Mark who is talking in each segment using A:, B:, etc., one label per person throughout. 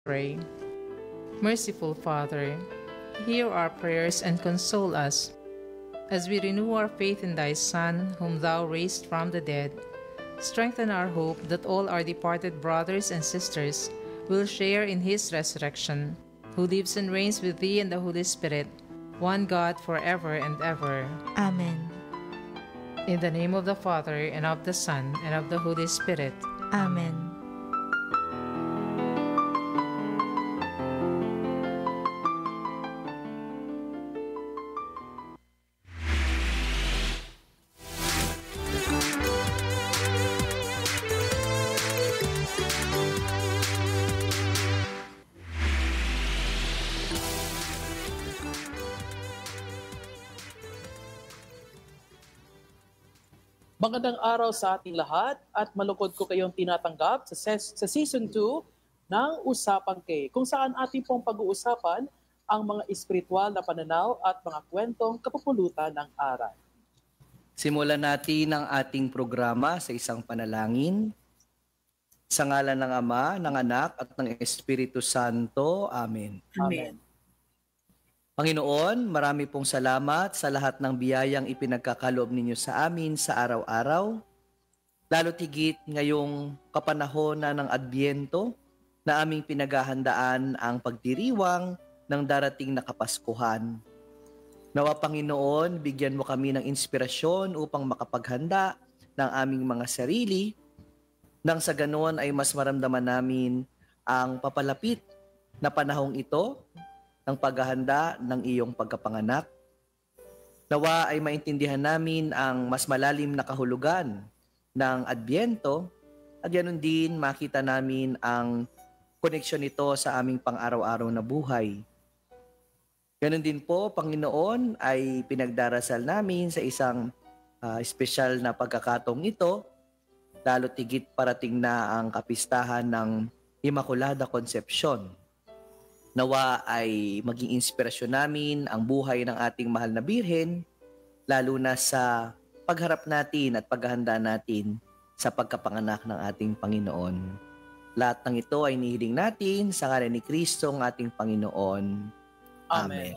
A: Pray. Merciful Father, hear our prayers and console us as we renew our faith in thy Son, whom thou raised from the dead. Strengthen our hope that all our departed brothers and sisters will share in his resurrection, who lives and reigns with thee and the Holy Spirit, one God forever and ever.
B: Amen.
A: In the name of the Father, and of the Son, and of the Holy Spirit.
B: Amen.
C: Magandang araw sa ating lahat at malukod ko kayong tinatanggap sa Season 2 ng Usapang K, kung saan ating pong pag-uusapan ang mga espiritual na pananaw at mga kwentong kapupulutan ng aral.
D: Simulan natin ang ating programa sa isang panalangin. Sa ngalan ng Ama, ng Anak at ng Espiritu Santo. Amen.
C: Amen.
D: Panginoon, marami pong salamat sa lahat ng biyayang ipinagkakaloob ninyo sa amin sa araw-araw, lalo tigit ngayong kapanahon na ng Adbyento na aming pinaghahandaan ang pagdiriwang ng darating na Kapaskuhan. Nawa Panginoon, bigyan mo kami ng inspirasyon upang makapaghanda ng aming mga sarili, nang sa ganoon ay mas maramdaman namin ang papalapit na panahong ito ng paghahanda ng iyong pagkapanganak. Nawa ay maintindihan namin ang mas malalim na kahulugan ng Adbyento at ganoon din makita namin ang koneksyon nito sa aming pang-araw-araw na buhay. Ganoon din po, Panginoon, ay pinagdarasal namin sa isang espesyal na pagkakataong ito, lalo tigit parating na ang kapistahan ng Immaculada Concepcion. Nawa ay maging inspirasyon namin ang buhay ng ating mahal na Birhen, lalo na sa pagharap natin at paghahanda natin sa pagkapanganak ng ating Panginoon. Lahat ng ito ay nihiling natin sa ngalan ni Kristo ang ating Panginoon. Amen.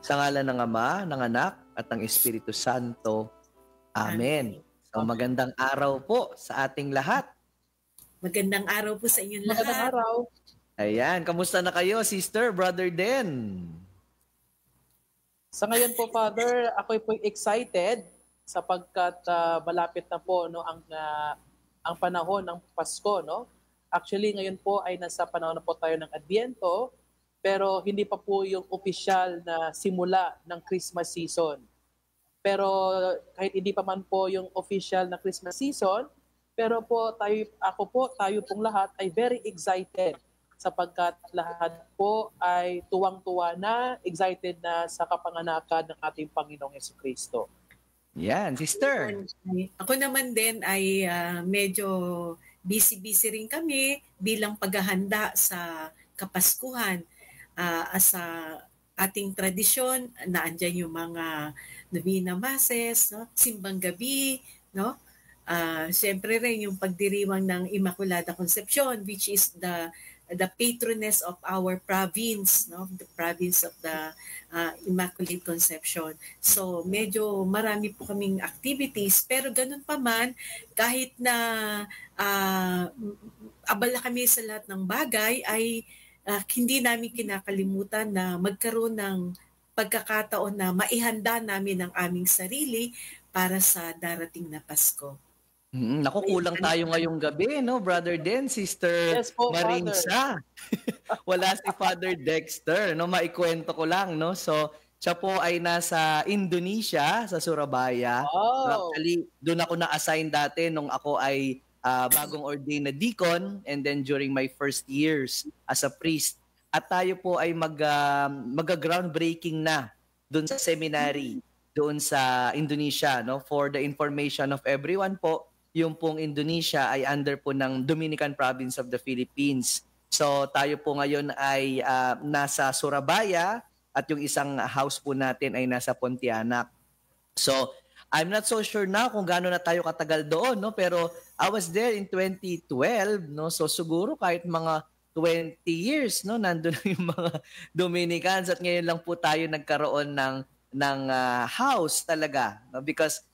D: Sa ngalan ng Ama, ng Anak at ng Espiritu Santo. Amen. So magandang araw po sa ating lahat.
E: Magandang araw po sa inyong lahat.
C: Magandang araw.
D: Ayan, kamusta na kayo, sister, brother Den?
C: Sa ngayon po, Father, ako po excited sapagkat malapit na po ang panahon ng Pasko, no? Actually, ngayon po ay nasa panahon na po tayo ng Adbyento, pero hindi pa po yung opisyal na simula ng Christmas season. Pero kahit hindi pa man po yung official na Christmas season, pero po tayo pong lahat ay very excited sapagkat lahat po ay tuwang-tuwa na, excited na sa kapanganakan ng ating Panginoong Jesucristo.
D: Yan, sister.
E: Ako naman din ay medyo busy-busy rin kami bilang paghahanda sa Kapaskuhan. Sa ating tradisyon, naandyan yung mga Novena Masses, no? Simbang Gabi, no? Siyempre rin yung pagdiriwang ng Immaculada Concepcion, which is the patroness of our province, no? The province of the Immaculate Conception. So medyo marami po kaming activities, pero ganun pa man, kahit na abala kami sa lahat ng bagay, ay hindi namin kinakalimutan na magkaroon ng pagkakataon na maihanda namin ang aming sarili para sa darating na Pasko.
D: Naku, kulang tayo ngayong gabi, no, Brother Den, Sister
C: Yes po,
D: Marinsa. Wala si Father Dexter, no, maikwento ko lang, no. So, siya po ay nasa Indonesia, sa Surabaya.
C: Wow.
D: Actually, doon ako na-assign dati nung ako ay bagong ordained na deacon and then during my first years as a priest. At tayo po ay mag-groundbreaking na doon sa seminary doon sa Indonesia, no. For the information of everyone po, yung pong Indonesia ay under po ng Dominican Province of the Philippines. So tayo po ngayon ay nasa Surabaya at yung isang house po natin ay nasa Pontianak. So I'm not so sure na kung gaano na tayo katagal doon, no? Pero I was there in 2012, no? So siguro kahit mga 20 years, no? Nandun yung mga Dominicans at ngayon lang po tayo nagkaroon ng house talaga, no? Because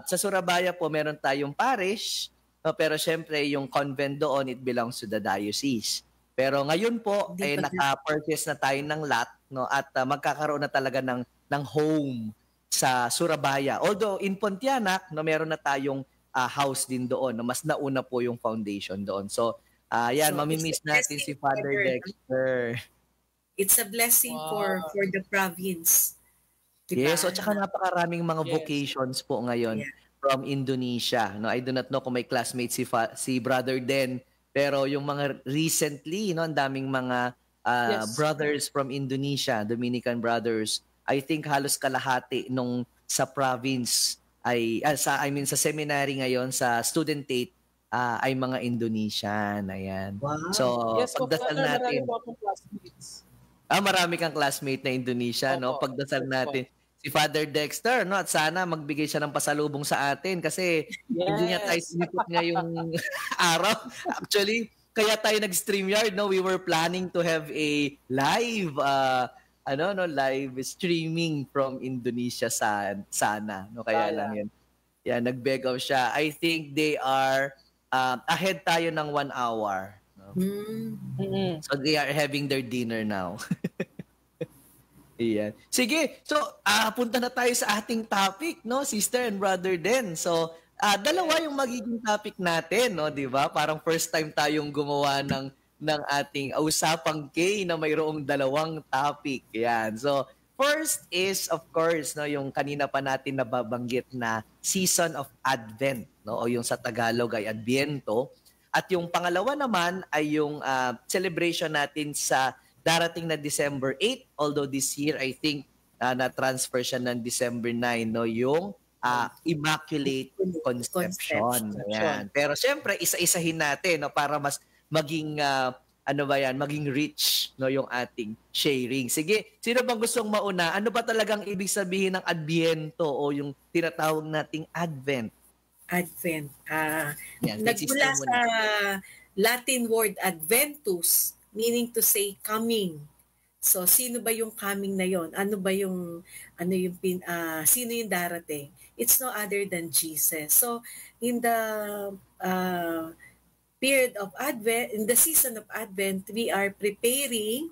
D: sa Surabaya po meron tayong parish, no? Pero syempre yung convent doon, it belongs to the diocese. Pero ngayon po
E: Hindi
D: ay
E: pa
D: naka-purchase na tayo ng lot, no? At magkakaroon na talaga ng home sa Surabaya. Although in Pontianak, no, meron na tayong house din doon, no? Mas nauna po yung foundation doon. So yan,
E: So,
D: mamimiss natin si Father
E: Father.
D: Dexter.
E: It's a blessing for
C: Wow.
E: the province. Diba?
D: Yes, so tsaka napakaraming mga
C: Yes.
D: vocations po ngayon
E: Yeah.
D: from Indonesia. No, I do not know kung may classmate si Brother Den, pero yung mga recently, no, ang daming mga
C: Yes.
D: brothers from Indonesia, Dominican brothers. I think halos kalahati nung sa province ay sa seminary ngayon sa studentate ay mga Indonesian. Ayan.
E: Wow.
D: So,
C: Yes po,
D: pagdasal
C: Father, marami
D: natin.
C: po akong classmates.
D: Marami kang classmate na Indonesia, no?
C: Opo.
D: Pagdasal
C: Yes po.
D: natin si Father Dexter, no? At sana magbigay siya ng pasalubong sa atin kasi hindi niya tayo
C: Yes.
D: sinipot ngayong araw. Actually, kaya tayo nag-StreamYard, no? We were planning to have a live live streaming from Indonesia sana, no? Kaya
C: Kaya.
D: lang yun. Yeah, nag-beg off siya. I think they are ahead tayo ng 1 hour, no?
C: Mm-mm.
D: So they are having their dinner now. Iyan. Sige, so punta na tayo sa ating topic, no, Sister and Brother Den. So dalawa yung magiging topic natin, no, 'di ba? Parang first time tayong gumawa ng ating usapang K na mayroong dalawang topic. Yan. So first is of course, no, yung kanina pa natin nababanggit na season of Advent, no, o yung sa Tagalog ay Adviento. At yung pangalawa naman ay yung celebration natin sa darating na December 8, although this year I think na-transfer siya ng December 9, no, yung Immaculate Conception. Ayan. Pero syempre, isa-isahin natin, no, para mas maging maging rich, no, yung ating sharing. Sige, sino bang gustong mauna? Ano ba talagang ibig sabihin ng Adviento o yung tinatawag nating Advent?
E: Advent.
D: Yan,
E: Nagmula sa Latin word adventus, meaning to say coming. So sino ba yung coming na yon? Sino yung darating? It's no other than Jesus. So in the period of Advent, in the season of Advent, we are preparing.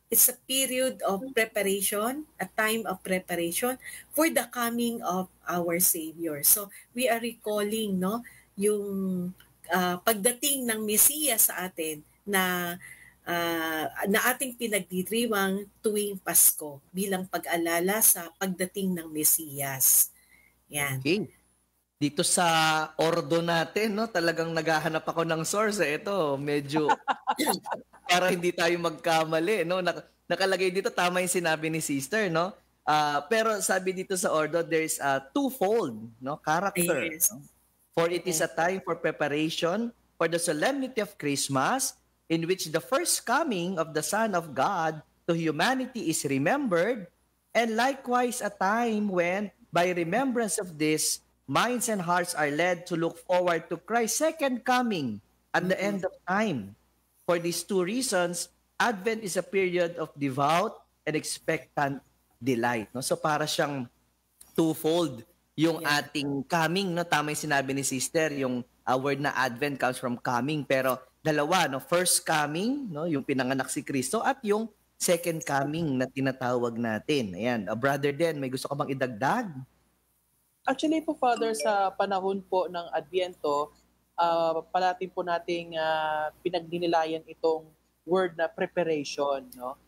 E: It's a period of preparation, a time of preparation for the coming of our Savior. So we are recalling, no, yung pagdating ng Mesiyas sa atin na ating pinagdiriwang tuwing Pasko bilang pag-alala sa pagdating ng Mesiyas. Yan.
D: Okay. Dito sa ordo natin, no, talagang naghahanap ako ng source. Ito, medyo para hindi tayo magkamali, no. Nakalagay dito, tama yung sinabi ni Sister, no. Pero sabi dito sa ordo, there's a twofold, no, character.
E: Yes.
D: No? For it is a time for preparation for the solemnity of Christmas, in which the first coming of the Son of God to humanity is remembered, and likewise a time when, by remembrance of this, minds and hearts are led to look forward to Christ's second coming at the end of time. For these two reasons, Advent is a period of devout and expectant delight. No? So para siyang twofold yung ating coming. No? Tama yung sinabi ni Sister, yung word na Advent comes from coming. Pero dalawa, no? First coming, no? Yung pinanganak si Kristo, at yung second coming na tinatawag natin. Ayan. Brother Den, may gusto ka bang idagdag?
C: Actually po, Father, sa panahon po ng Adviento, palatin po nating pinagdinilayan itong word na preparation, no?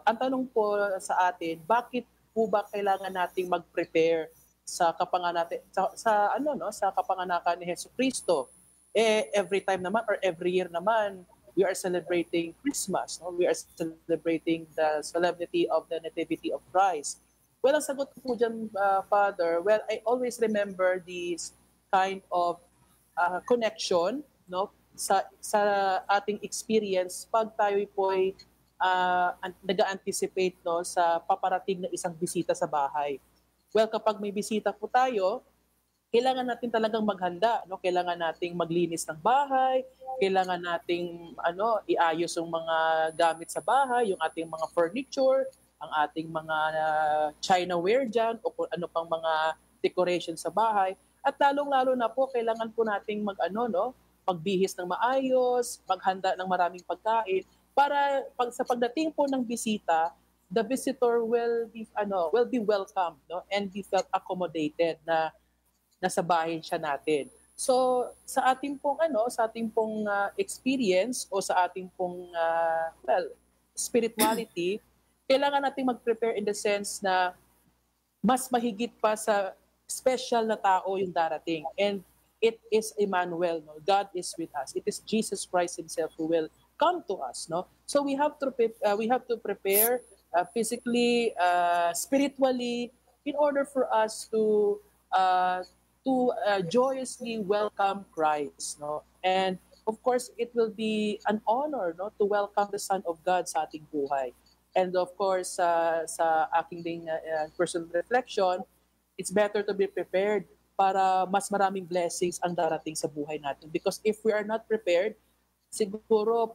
C: Ang tanong po sa atin, bakit po ba kailangan nating mag-prepare sa kapanganakan ni Jesucristo? Every time naman or every year naman, we are celebrating Christmas, no? We are celebrating the solemnity of the Nativity of Christ. Well, ang sagot ko po dyan, Father, well, I always remember this kind of connection, no, sa ating experience pag tayo po ay nag-anticipate, no, sa paparating na isang bisita sa bahay. Well, kapag may bisita po tayo, kailangan natin talagang maghanda, no? Kailangan nating maglinis ng bahay, kailangan nating iayos yung mga gamit sa bahay, yung ating mga furniture, ang ating mga chinaware diyan o kung ano pang mga decoration sa bahay. At lalong-lalo na po kailangan po nating magbihis ng maayos, maghanda ng maraming pagkain para sa pagdating po ng bisita, the visitor will be welcome, no? And be felt accommodated na nasa bahay siya natin. So sa ating pong experience o sa ating pong spirituality, kailangan nating mag-prepare in the sense na mas mahigit pa sa special na tao yung darating. And it is Emmanuel, no? God is with us. It is Jesus Christ himself who will come to us, no? So we have to prepare physically, spiritually, in order for us to joyously welcome Christ, no? And of course, it will be an honor, no, to welcome the Son of God sa ating buhay. And of course, sa aking ding personal reflection, it's better to be prepared para mas maraming blessings ang darating sa buhay natin. Because if we are not prepared, siguro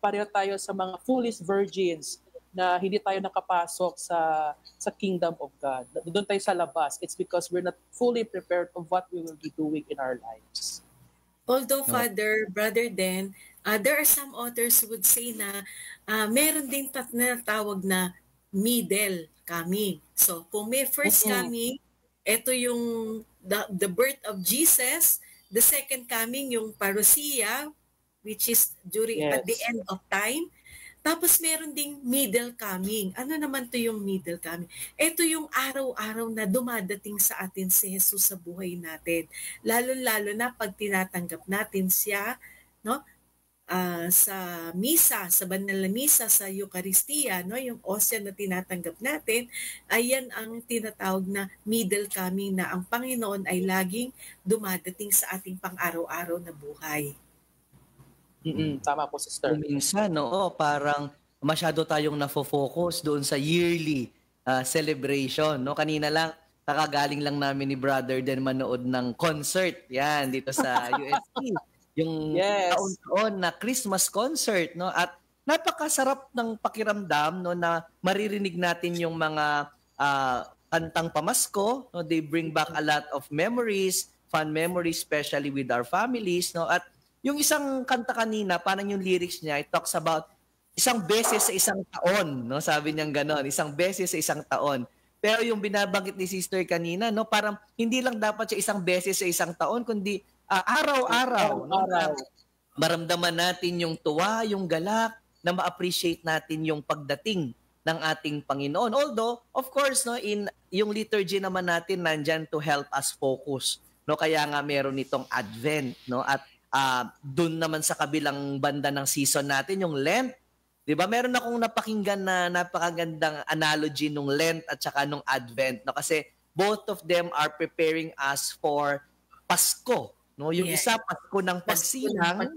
C: pareho tayo sa mga foolish virgins na hindi tayo nakapasok sa kingdom of God. Doon tayo sa labas. It's because we're not fully prepared of what we will be doing in our lives.
E: Although, Father, Brother Den, there are some authors who would say na meron din tinatawag na middle coming. So, kung may first coming, ito yung the birth of Jesus. The second coming, yung parousia, which is at the end of time. Tapos meron ding middle coming. Ano naman to yung middle coming? Ito yung araw-araw na dumadating sa atin si Jesus sa buhay natin. Lalo-lalo na pag tinatanggap natin siya, no? Sa misa, sa banal na misa, sa Eucharistia, no? Yung osya na tinatanggap natin, ayan ang tinatawag na middle coming, na ang Panginoon ay laging dumadating sa ating pang-araw-araw na buhay.
C: Tama po, sister.
D: Minsan, parang masyado tayong nafo-focus doon sa yearly celebration. No? Kanina lang, kakagaling lang namin ni Brother Den manood ng concert. Yan, dito sa UST. Yung taon-taon na Christmas concert. No? At napakasarap ng pakiramdam, no, na maririnig natin yung mga kantang pamasko. No? They bring back a lot of memories, fun memories, especially with our families. No? At yung isang kanta kanina, parang yung lyrics niya, it talks about isang beses sa isang taon, no? Sabi niya gano'n, isang beses sa isang taon. Pero yung binabanggit ni sister kanina, no, parang hindi lang dapat siya isang beses sa isang taon, kundi araw-araw. No? Maramdaman natin yung tuwa, yung galak, na ma-appreciate natin yung pagdating ng ating Panginoon. Although, of course, no, in yung liturgy naman natin nandyan to help us focus. No? Kaya nga meron itong Advent, no? At doon naman sa kabilang banda ng season natin, yung Lent. Di ba? Meron akong napakinggan na napakagandang analogy nung Lent at saka nung Advent. No? Kasi both of them are preparing us for Pasko. No? Yung isa, Pasko ng pagsilang.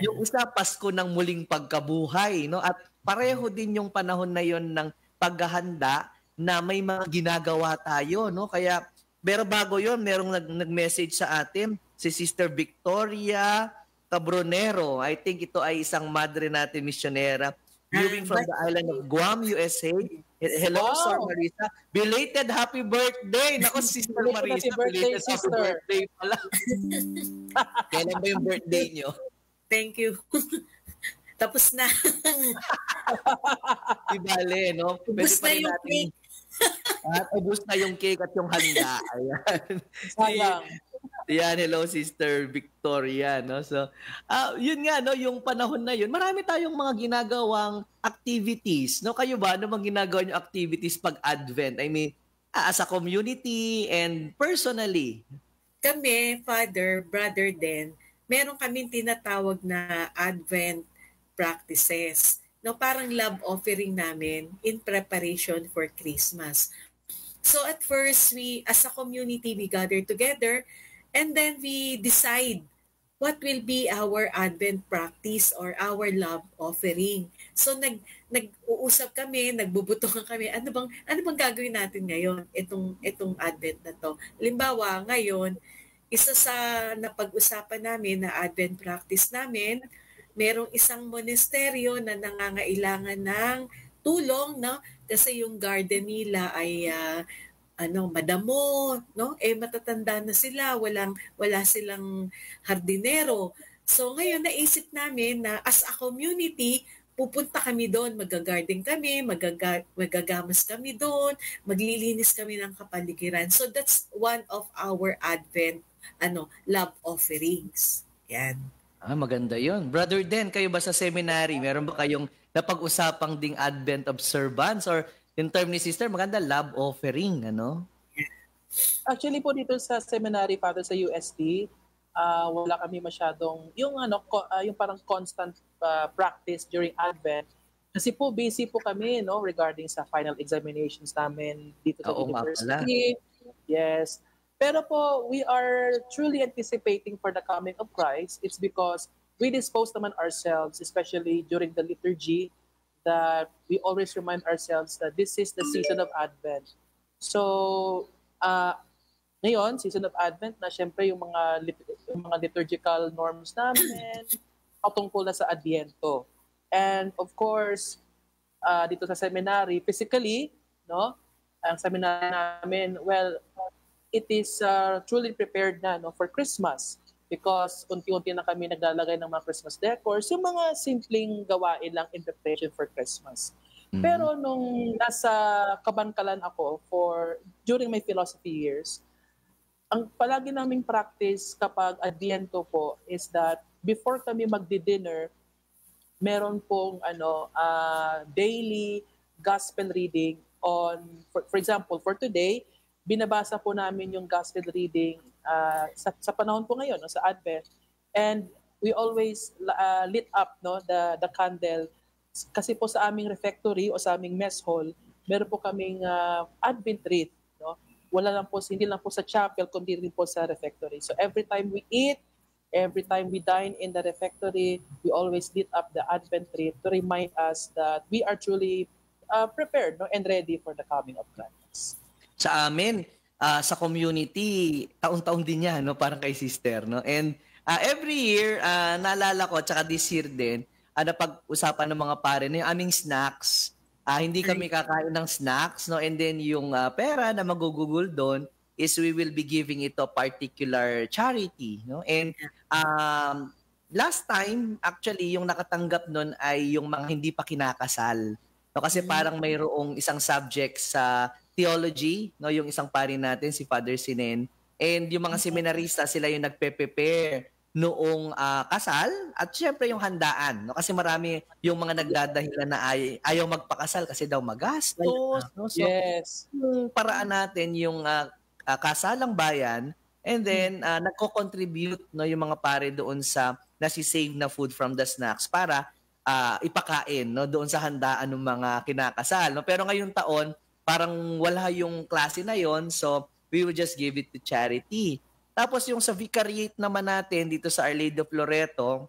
D: Yung isa, Pasko ng muling pagkabuhay. No? At pareho din yung panahon na yon ng paghahanda na may mga ginagawa tayo. No? Kaya, pero bago yon, merong nag-message sa atin, si Sister Victoria Cabronero. I think ito ay isang madre natin misyonera viewing from the island of Guam, USA. Hello, Sir Marisa. Belated happy birthday! Nako, Sister Marisa.
C: Belated happy birthday
D: pala. Kailan ba yung birthday nyo?
E: Thank you. Tapos na.
D: Ibale, no?
E: Ubus na yung cake.
D: At ubus na yung cake at yung handa. Ayan.
C: Sayang.
D: Yan, hello Sister Victoria, no? So, yun nga, no, yung panahon na yun, marami tayong mga ginagawang activities, no? Kayo ba, ano mga ginagawa niyo activities pag Advent? I mean, as a community and personally?
E: Kami, Father, Brother Den, meron kaming tinatawag na Advent practices. No, parang love offering namin in preparation for Christmas. So at first, we as a community, we gather together and then we decide what will be our Advent practice or our love offering. So nag-uusap kami, nagbubutukan kami, ano bang gagawin natin ngayon itong Advent na to. Halimbawa, ngayon, isa sa napag-usapan namin na Advent practice namin, merong isang monasteryo na nangangailangan ng tulong, no? Kasi yung garden nila ay madamo, no? Matatanda na sila, wala silang hardinero. So ngayon naisip namin na as a community, pupunta kami doon, magagarden kami, magagamas kami doon, maglilinis kami ng kapaligiran. So that's one of our Advent love offerings. Yan.
D: Maganda yon. Brother Den, kayo ba sa seminary, meron ba kayong napag-usapang ding Advent observance or in term ni sister, maganda love offering, ano?
C: Actually po dito sa seminary, Father, sa UST, wala kami masyadong yung parang constant practice during Advent. Kasi po busy po kami regarding sa final examinations namin dito sa university. Yes. Pero po, we are truly anticipating for the coming of Christ. It's because we dispose naman ourselves, especially during the liturgy, that we always remind ourselves that this is the season of Advent. So, ngayon, season of Advent na syempre yung mga liturgical norms namin patungkol na sa Adviento. And of course, dito sa seminary, physically, ang seminary namin, well, it is truly prepared na for Christmas because unti-unti na kami naglalagay ng mga Christmas decors, yung mga simpleng gawain lang in preparation for Christmas. Mm-hmm. Pero nung nasa Kabankalan ako during my philosophy years, ang palagi naming practice kapag Adviento po is that before kami magdi-dinner, meron pong daily gospel reading on, for example, for today, binabasa po namin yung gospel reading sa panahon po ngayon, sa Advent. And we always lit up the candle. Kasi po sa aming refectory o sa aming mess hall, meron po kaming Advent wreath. Hindi lang po sa chapel, kundi rin po sa refectory. So every time we eat, every time we dine in the refectory, we always lit up the Advent wreath to remind us that we are truly prepared and ready for the coming of Christ.
D: Sa amin, sa community, taon-taon din yan, parang kay sister. And every year, naalala ko, tsaka this year din, napag-usapan ng mga pare na yung aming snacks. Hindi kami kakain ng snacks, and then yung pera na magugugol doon is we will be giving it to particular charity. And last time, actually, yung nakatanggap nun ay yung mga hindi pa kinakasal. Kasi parang mayroong isang subject sa theology, yung isang pari natin, si Father Sinen. And yung mga seminarista, sila yung nagpe-prepare noong kasal at syempre yung handaan. Kasi marami yung mga nagdadahilan na ayaw magpakasal kasi daw magastos. So,
C: yes.
D: Yung paraan natin yung kasalang bayan and then nagko-contribute yung mga pare doon sa nasi-save na food from the snacks para ipakain doon sa handaan ng mga kinakasal. Pero ngayong taon, parang wala yung klase na yon, so we will just give it to charity. Tapos yung sa vicariate naman natin dito sa Our Lady of Loreto,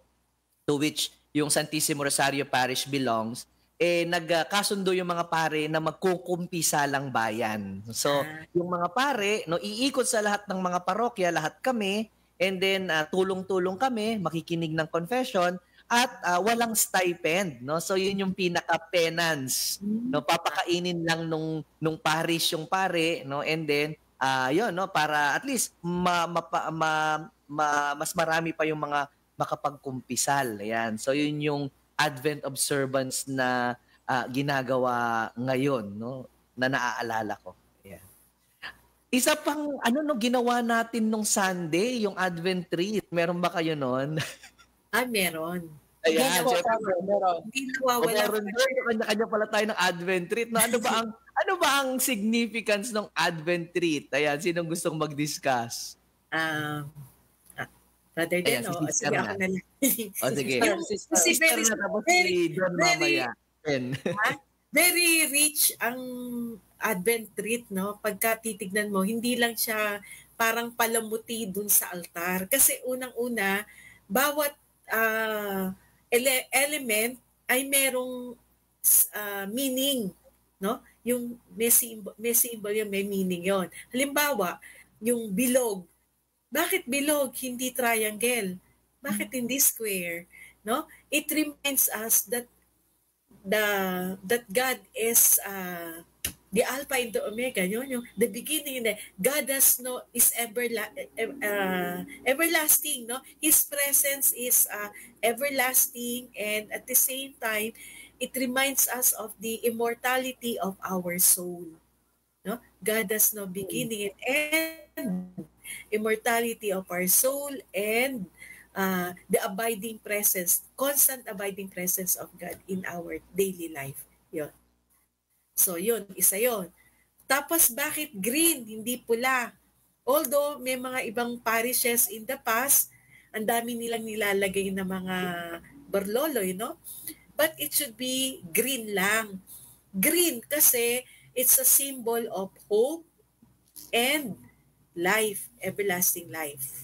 D: to which yung Santissimo Rosario Parish belongs, nagkasundo yung mga pare na magkukumpisa lang bayan. So yung mga pare, iikot sa lahat ng mga parokya, lahat kami, and then tulong-tulong kami, makikinig ng confession, at walang stipend, So yun yung pinaka-penance, papakainin lang nung parish yung pare, and then yun, para at least mas marami pa yung mga makapagkumpisal. Ayan. So yun yung Advent observance na ginagawa ngayon, na naaalala ko. Ayan. Isa pang ginawa natin nung Sunday, yung Advent wreath. Meron ba kayo noon?
E: Meron.
D: Ayan,
C: meron.
E: Hindi nawawala.
D: Meron doon. Kanya-kanya pala tayo ng Advent wreath. Ano ba ang significance ng Advent wreath? Ayan, sinong gustong mag-discuss?
E: Brother
D: Ayan,
E: Den,
D: si sister na.
E: ako na lang.
D: Sige.
E: Kasi
D: si Don mamaya.
E: Very rich ang Advent wreath, Pagka titignan mo, hindi lang siya parang palamuti dun sa altar. Kasi unang-una, bawat element ay merong meaning, no? Yung may symbol yun, may meaning yon. Halimbawa, yung bilog. Bakit bilog, hindi triangle? Bakit hindi square? No? It reminds us that that God is the Alpha and the Omega, yun, yung the beginning and the God has is everlasting, no? His presence is everlasting, and at the same time, it reminds us of the immortality of our soul. No? God has no beginning and end, immortality of our soul, and the abiding presence, constant abiding presence of God in our daily life. Yun. So yun, isa yun. Tapos bakit green, hindi pula? Although may mga ibang parishes in the past, ang dami nilang nilalagay na mga barloloy, no? But it should be green lang. Green kasi it's a symbol of hope and life, everlasting life.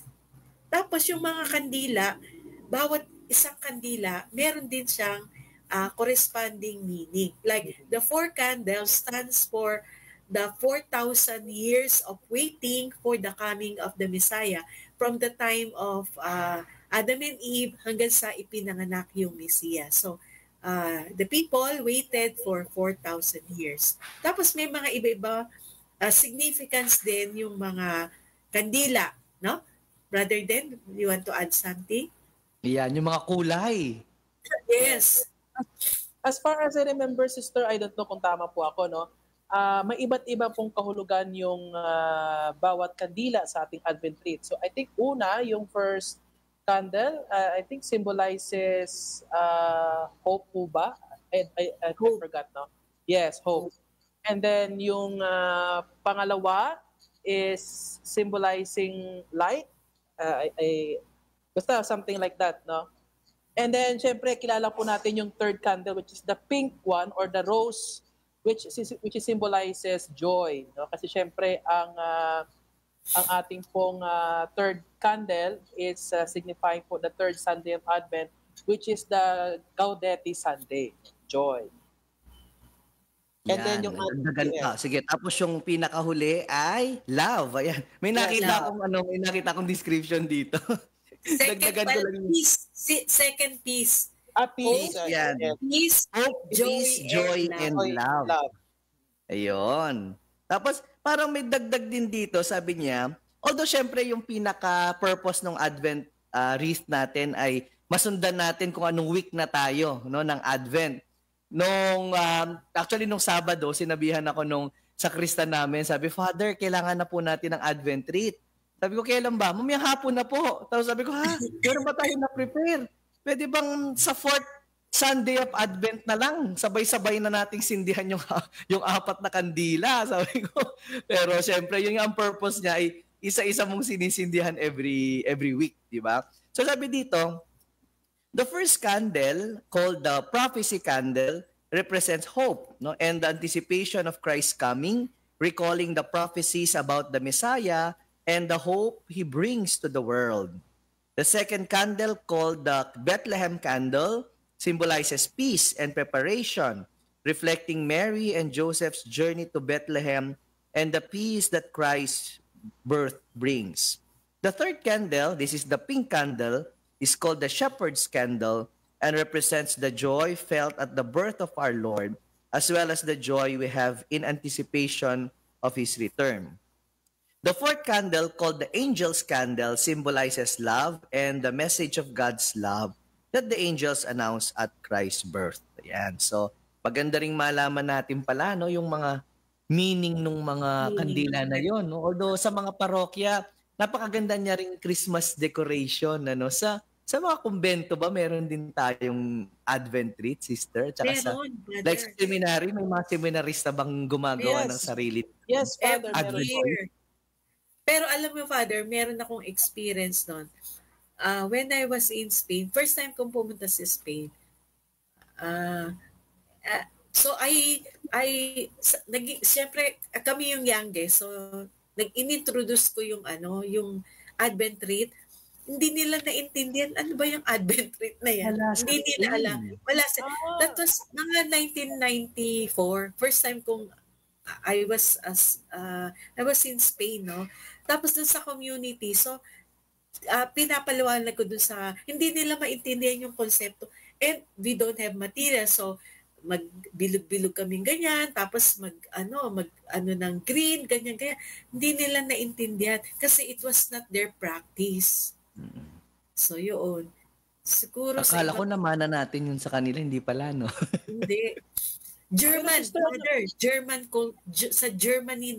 E: Tapos yung mga kandila, bawat isang kandila, meron din siyang corresponding meaning. Like the 4 candles stands for the 4,000 years of waiting for the coming of the Messiah from the time of Adam and Eve hanggang sa ipinanganak yung Messiah. So, the people waited for 4,000 years. Tapos may mga iba-iba significance din yung mga kandila, no? Brother Den, you want to add something?
D: Yan, yung mga kulay.
E: Yes.
C: As far as I remember, sister, I don't know kung tama po ako, no? May iba't iba pong kahulugan yung bawat kandila sa ating Advent wreath. So I think una, yung first candle, I think symbolizes hope po ba? I forgot, no? Yes, hope. And then yung pangalawa is symbolizing light. Basta something like that, no? And then, syempre, kilala po natin yung third candle, which is the pink one, or the rose, which symbolizes joy, no? Kasi syempre, ang ating pong third candle is signifying po the third Sunday of Advent, which is the Gaudete Sunday, joy. And
D: yan,
C: then yung
D: sige, tapos yung pinakahuli ay love. Ayan. May nakita akong description dito.
E: Second piece. Second piece.
C: Peace.
D: Yan.
E: Peace,
D: Hope, peace, joy, and love. Ayun. Tapos, parang may dagdag din dito, sabi niya, although syempre yung pinaka-purpose ng Advent wreath natin ay masundan natin kung anong week na tayo, no, ng Advent. Actually, nung Sabado, sinabihan ako nung sakristan namin, sabi, Father, kailangan na po natin ng Advent wreath. Sabi ko, kailan ba? Mamayang hapon na po. Tapos sabi ko, meron ba tayo na-prepare? Pwede bang sa 4th Sunday of Advent na lang, sabay-sabay na nating sindihan yung 4 na kandila, sabi ko. Pero syempre, yung ang purpose niya ay isa-isa mong sinisindihan every week, di ba? So sabi dito, the first candle, called the prophecy candle, represents hope, no, and the anticipation of Christ's coming, recalling the prophecies about the Messiah and the hope he brings to the world. The second candle, called the Bethlehem candle, symbolizes peace and preparation, reflecting Mary and Joseph's journey to Bethlehem and the peace that Christ's birth brings. The third candle, this is the pink candle, is called the shepherd's candle and represents the joy felt at the birth of our Lord, as well as the joy we have in anticipation of his return. The fourth candle, called the angel's candle, symbolizes love and the message of God's love that the angels announce at Christ's birth. Ayan. So, maganda ring malaman natin pala, no, yung mga meaning ng mga kandila na yon, no? Although sa mga parokya, napakaganda niya ring Christmas decoration, ano? Sa mga kumbento ba, meron din tayong Advent wreath, sister? Tsaka like seminary, may mga seminarista bang gumagawa ng sarili?
C: Yes, Father.
E: Every year. Pero alam mo, Father, meron akong experience nun. When I was in Spain, first time kong pumunta sa Spain, so siyempre, kami yung youngest, so nag-introduce ko yung Advent wreath. hindi nila naintindihan ano ba yung Advent wreath na yan.
D: Wala sa
E: Hindi nila alam.
D: Spain.
E: Wala sa, that
C: Ah,
E: was mga 1994. First time kong I was in Spain, no? Tapos dun sa community, so pinapaliwanag ko dun sa, hindi nila maintindihan yung konsepto. And we don't have material, so magbilog-bilog kaming ganyan, tapos mag ano ng green, ganyan. Hindi nila naintindihan kasi it was not their practice. So yun. Siguro sa
D: Akala ko
E: iba,
D: namana natin yun sa kanila, hindi pala, no?
E: hindi. German,
C: Pero sister,
E: mother, sa Germany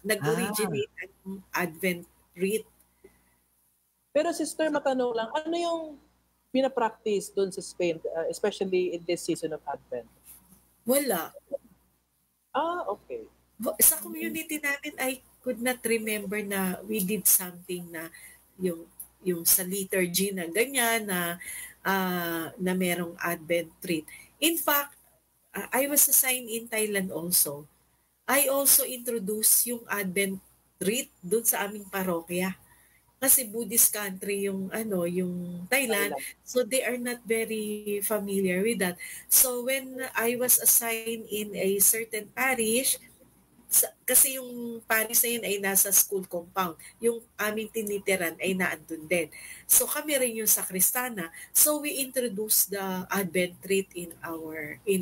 E: nag-originate ang Advent wreath.
C: pero sister, matanong lang, ano yung pinapractice doon sa Spain, especially in this season of Advent?
E: Wala.
C: Ah, okay.
E: Sa community namin, I could not remember na we did something na yung sa liturgy na ganyan na merong Advent wreath. In fact, I was assigned in Thailand also. I also introduced yung Advent wreath doon sa aming parokya. Kasi Buddhist country yung Thailand, so they are not very familiar with that. So when I was assigned in a certain parish, kasi yung parish na yun ay nasa school compound, yung aming tinitiran ay naandun din. So kami rin yung sakristana. So we introduced the Advent wreath in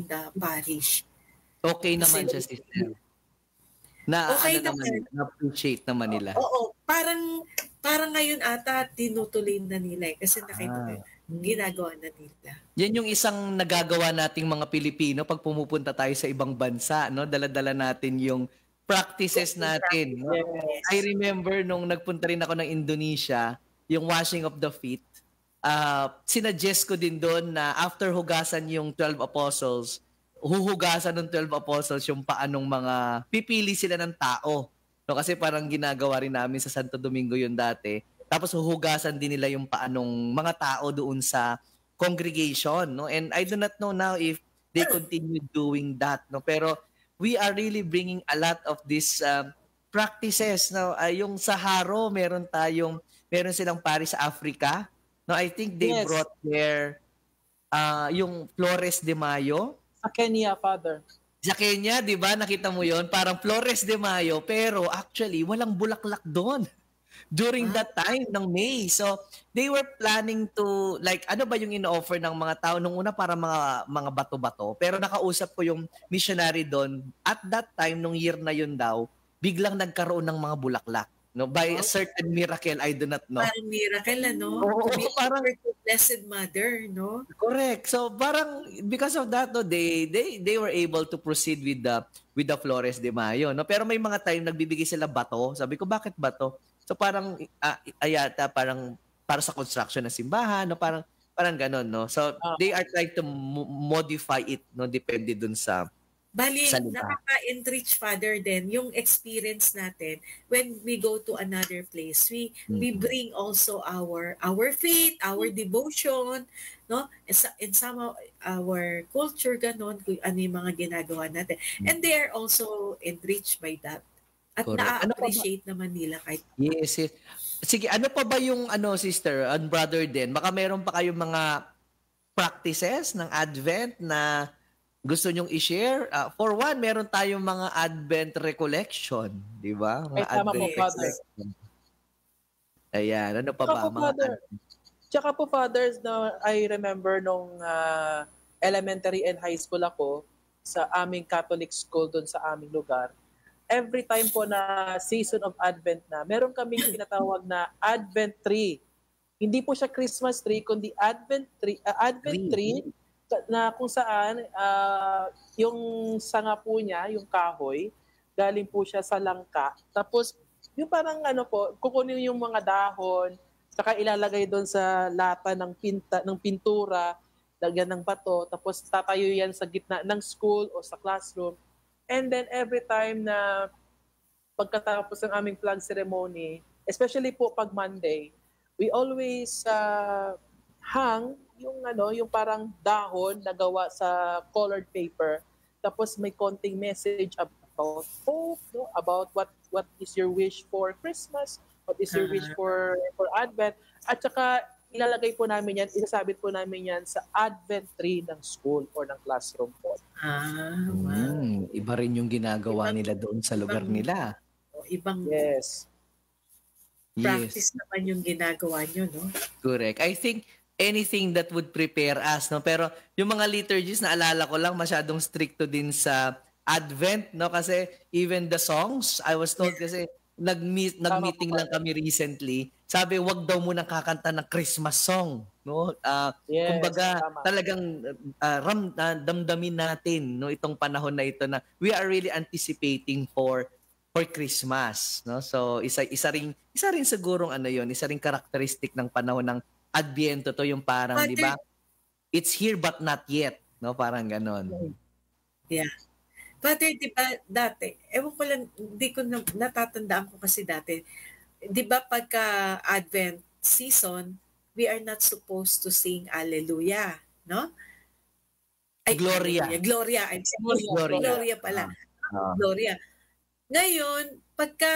E: the parish.
D: Okay naman
E: Kasi-
D: siya, sister. Na
E: Okay
D: ano naman,
E: naman.
D: na-appreciate naman nila.
E: Oo, parang ngayon ata tinutuloy na nila kasi nakita ko yung ginagawa na nila.
D: Yan yung isang nagagawa nating mga Pilipino pag pumupunta tayo sa ibang bansa, no? Dala-dala natin yung practices natin, no?
C: Yes.
D: I remember nung nagpunta rin ako ng Indonesia, yung washing of the feet, sinuggest ko din doon na after hugasan yung 12 apostles, huhugasan ng 12 apostles yung paanong mga pipili sila ng tao. No, kasi parang ginagawa rin namin sa Santo Domingo yun dati. Tapos huhugasan din nila yung paanong mga tao doon sa congregation, no? And I do not know now if they continue doing that, no? Pero we are really bringing a lot of these practices, no? Yung sa Haro, meron silang parish sa Africa, no? I think they
C: Yes.
D: brought their yung Flores de Mayo.
C: Sa Kenya, Father.
D: Sa Kenya, di ba? Nakita mo yon, parang Flores de Mayo, pero actually, walang bulaklak doon during that time ng May. So, they were planning to, like, ano ba yung ino-offer ng mga tao nung una para mga bato-bato. Pero nakausap ko yung missionary doon. At that time, nung year na yun daw, biglang nagkaroon ng mga bulaklak. No, by a certain miracle, I do not know.
E: Parang miracle, ano?
D: Oo,
E: To be
D: parang-
E: offered to Blessed Mother, no?
D: Correct. So parang because of that, no, they were able to proceed with the Flores de Mayo, no. Pero may mga time nagbibigay sila bato. Sabi ko, bakit bato? So parang ayata parang para sa construction ng simbahan, no, parang gano'n, no. So they are trying to modify it, no, depende dun sa
E: Bali,
D: Salita.
E: nakaka-enrich, Father, din yung experience natin when we go to another place. We bring also our faith, our devotion, no? In some of our culture, ganon, kung ano yung mga ginagawa natin. And they are also enriched by that. At
D: Correct. Ano pa ba?
E: na-appreciate naman nila kahit
D: Yes. Sige, ano pa ba yung sister and brother din? Baka meron pa kayong mga practices ng Advent na gusto nyong i-share? For one, meron tayong mga Advent recollection, di ba? Mga
C: Ay, tama po,
D: Advent
C: Father.
D: recollection. Ayan, ano pa
C: Tsaka
D: ba?
C: po, Father, tsaka po, Fathers, na I remember nung elementary and high school ako sa aming Catholic school doon sa aming lugar. Every time po na season of Advent na, meron kaming tinatawag na Advent tree. Hindi po siya Christmas tree, kundi Advent tree na kung saan yung sanga po niya, yung kahoy, galing po siya sa langka. Tapos, yung parang kukunin yung mga dahon, saka ilalagay doon sa lata ng pintura, lagyan ng bato, tapos tatayo yan sa gitna ng school o sa classroom. And then every time na pagkatapos ng aming flag ceremony, especially po pag Monday, we always hang yung parang dahon na gawa sa colored paper. Tapos may konting message about hope, no? About what is your wish for Christmas. What is your wish for Advent? At saka ilalagay po namin yan, isasabit po namin yan sa Advent tree ng school or ng classroom po.
E: Wow.
D: Iba rin yung ginagawa nila doon sa lugar nila.
E: Ibang
C: Yes.
E: practice naman yung ginagawa nyo, no?
D: Correct. I think anything that would prepare us, no? Pero yung mga liturgies, naalala ko lang, masyadong stricto din sa Advent, no? Kasi even the songs, I was told kasi nag-meeting lang kami recently. Sabi, wag daw muna kakanta ng Christmas song, no?
C: Yes,
D: Kumbaga,
C: tama.
D: talagang damdamin natin, no, itong panahon na ito na we are really anticipating for Christmas, no? So isa rin sigurong isa ring characteristic ng panahon ng Adbyento to, yung parang,
E: Father,
D: di ba? It's here but not yet, no? Parang ganon.
E: Yeah. Father, di ba dati, ewan ko lang, hindi ko natatandaan ko kasi dati, di ba pagka Advent season, we are not supposed to sing Alleluia, no?
D: Gloria.
E: Alleluia. Gloria. Gloria pala. Gloria. Ngayon, pagka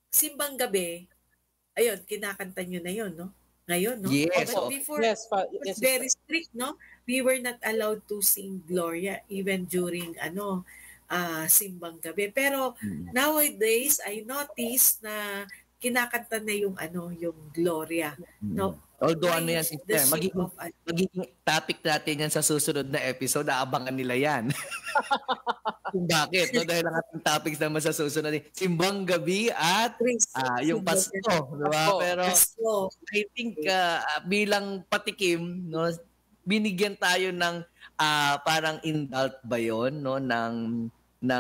E: simbang gabi, ayun, kinakanta nyo na yun, no? Ngayon, no?
D: Yes.
E: But before,
C: Yes,
E: it was very strict, no? We were not allowed to sing Gloria even during, simbang gabi. Pero nowadays, I noticed na kinakanta na yung Gloria. No?
D: Although
E: Why
D: yan,
E: the
D: sister,
E: shape of
D: magiging topic natin yan sa susunod na episode, aabangan nila yan. Kung bakit, no? Dahil ang ating topics naman sa susunod, simbang gabi at yung Pasko, di ba? Pero I think bilang patikim, no, binigyan tayo ng parang indult ba yun, no, ng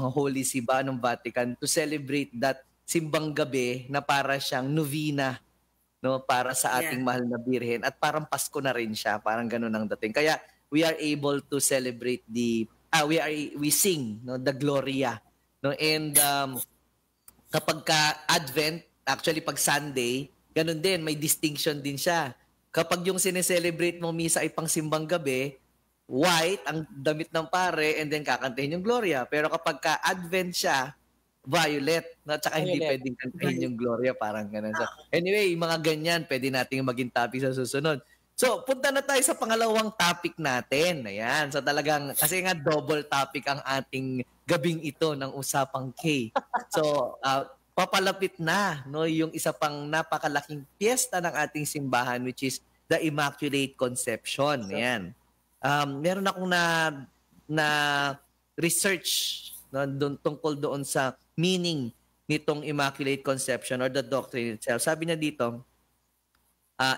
D: Holy See ba ng Vatican to celebrate that simbang gabi na para siyang novena, no, para sa ating mahal na Birhen, at parang Pasko na rin siya, parang ganoon ang dating. Kaya we are able to celebrate we sing, no, the Gloria, no, and kapag ka Advent, actually pag Sunday, ganun din, may distinction din siya. Kapag yung sineselebrate mo misa ay pang simbang gabi, white ang damit ng pare, and then kakantahin yung Gloria. Pero kapag ka Advent siya, violet, no? Tsaka hindi pwedeng kantahin yung Gloria, parang ganun. So, anyway, mga ganyan, pwede nating maging topic sa susunod. So, punta na tayo sa pangalawang topic natin. Ayan. So, talagang, kasi nga double topic ang ating gabing ito ng Usapang K. So, papalapit na, no, yung isa pang napakalaking piyesta ng ating simbahan, which is the Immaculate Conception. Ayan. Meron akong na research, no, tungkol doon sa meaning nitong Immaculate Conception or the doctrine itself. Sabi niya dito,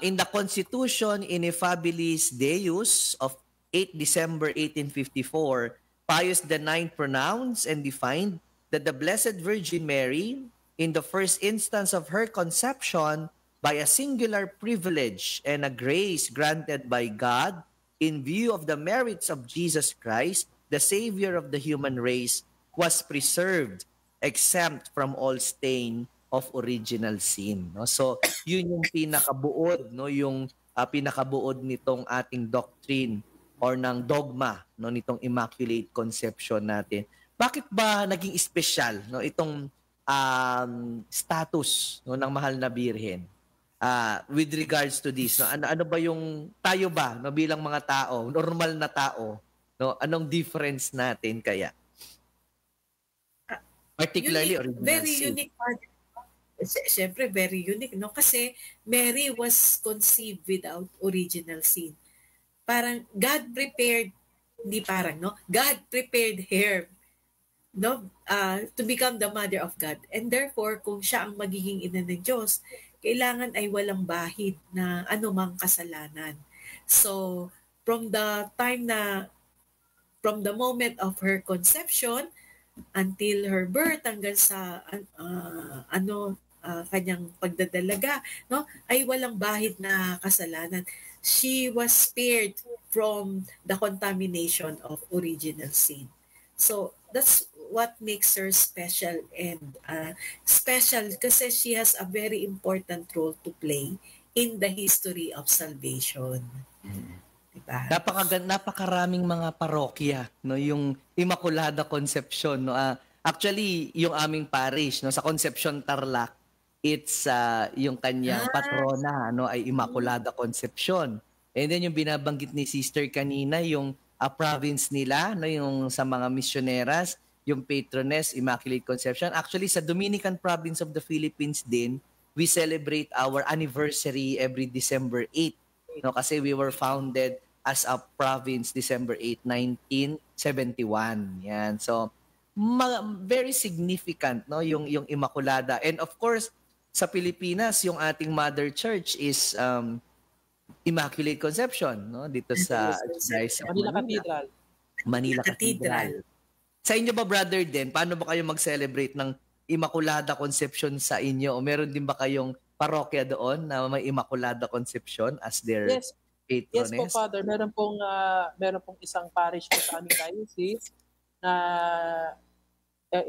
D: in the Constitution Ineffabilis Deus of 8 December 1854, Pius IX pronounced and defined that the Blessed Virgin Mary, in the first instance of her conception, by a singular privilege and a grace granted by God, in view of the merits of Jesus Christ, the Savior of the human race, was preserved, exempt from all stain of original sin. No? So, yun yung pinakabuod, no, yung pinakabuod nitong ating doctrine or ng dogma, no, nitong Immaculate Conception natin. Bakit ba naging special, no, itong status, no, ng mahal na Birhen? With regards to this, no, ano ba yung tayo ba, no, bilang mga tao, normal na tao, no, anong difference natin kaya? Particularly original
E: very
D: sin.
E: unique part. Siyempre, very unique, no? Kasi Mary was conceived without original sin. Parang God prepared, hindi parang, no? God prepared her, no, to become the mother of God. And therefore, kung siya ang magiging ina ng Diyos, kailangan ay walang bahid na anumang kasalanan. So, from the moment of her conception until her birth, hanggang sa kanyang pagdadalaga, no, ay walang bahid na kasalanan. She was spared from the contamination of original sin. So that's what makes her special, and special kasi she has a very important role to play in the history of salvation. Diba?
D: Napakaraming mga parokya, no, yung Immaculada Conception, no. Actually, yung aming parish, no, sa Concepcion Tarlac, it's yung kanyang patrona ay Immaculada Concepcion. And then yung binabanggit ni Sister kanina, yung province nila, no, yung sa mga missioneras, yung patroness, Immaculate Conception. Actually, sa Dominican Province of the Philippines din, we celebrate our anniversary every December 8. No, kasi we were founded as a province December 8, 1971. Yan. So, very significant, no, yung Immaculada. And of course, sa Pilipinas, yung ating mother church is Immaculate Conception, no, dito sa
C: Manila Cathedral.
D: Manila Cathedral. Sa inyo ba, brother din, paano ba kayo mag-celebrate ng Immaculada Conception sa inyo? O meron din ba kayong parokya doon na may Immaculada Conception as their patroness?
C: Yes po, Father. Meron pong isang parish po sa aming diocese na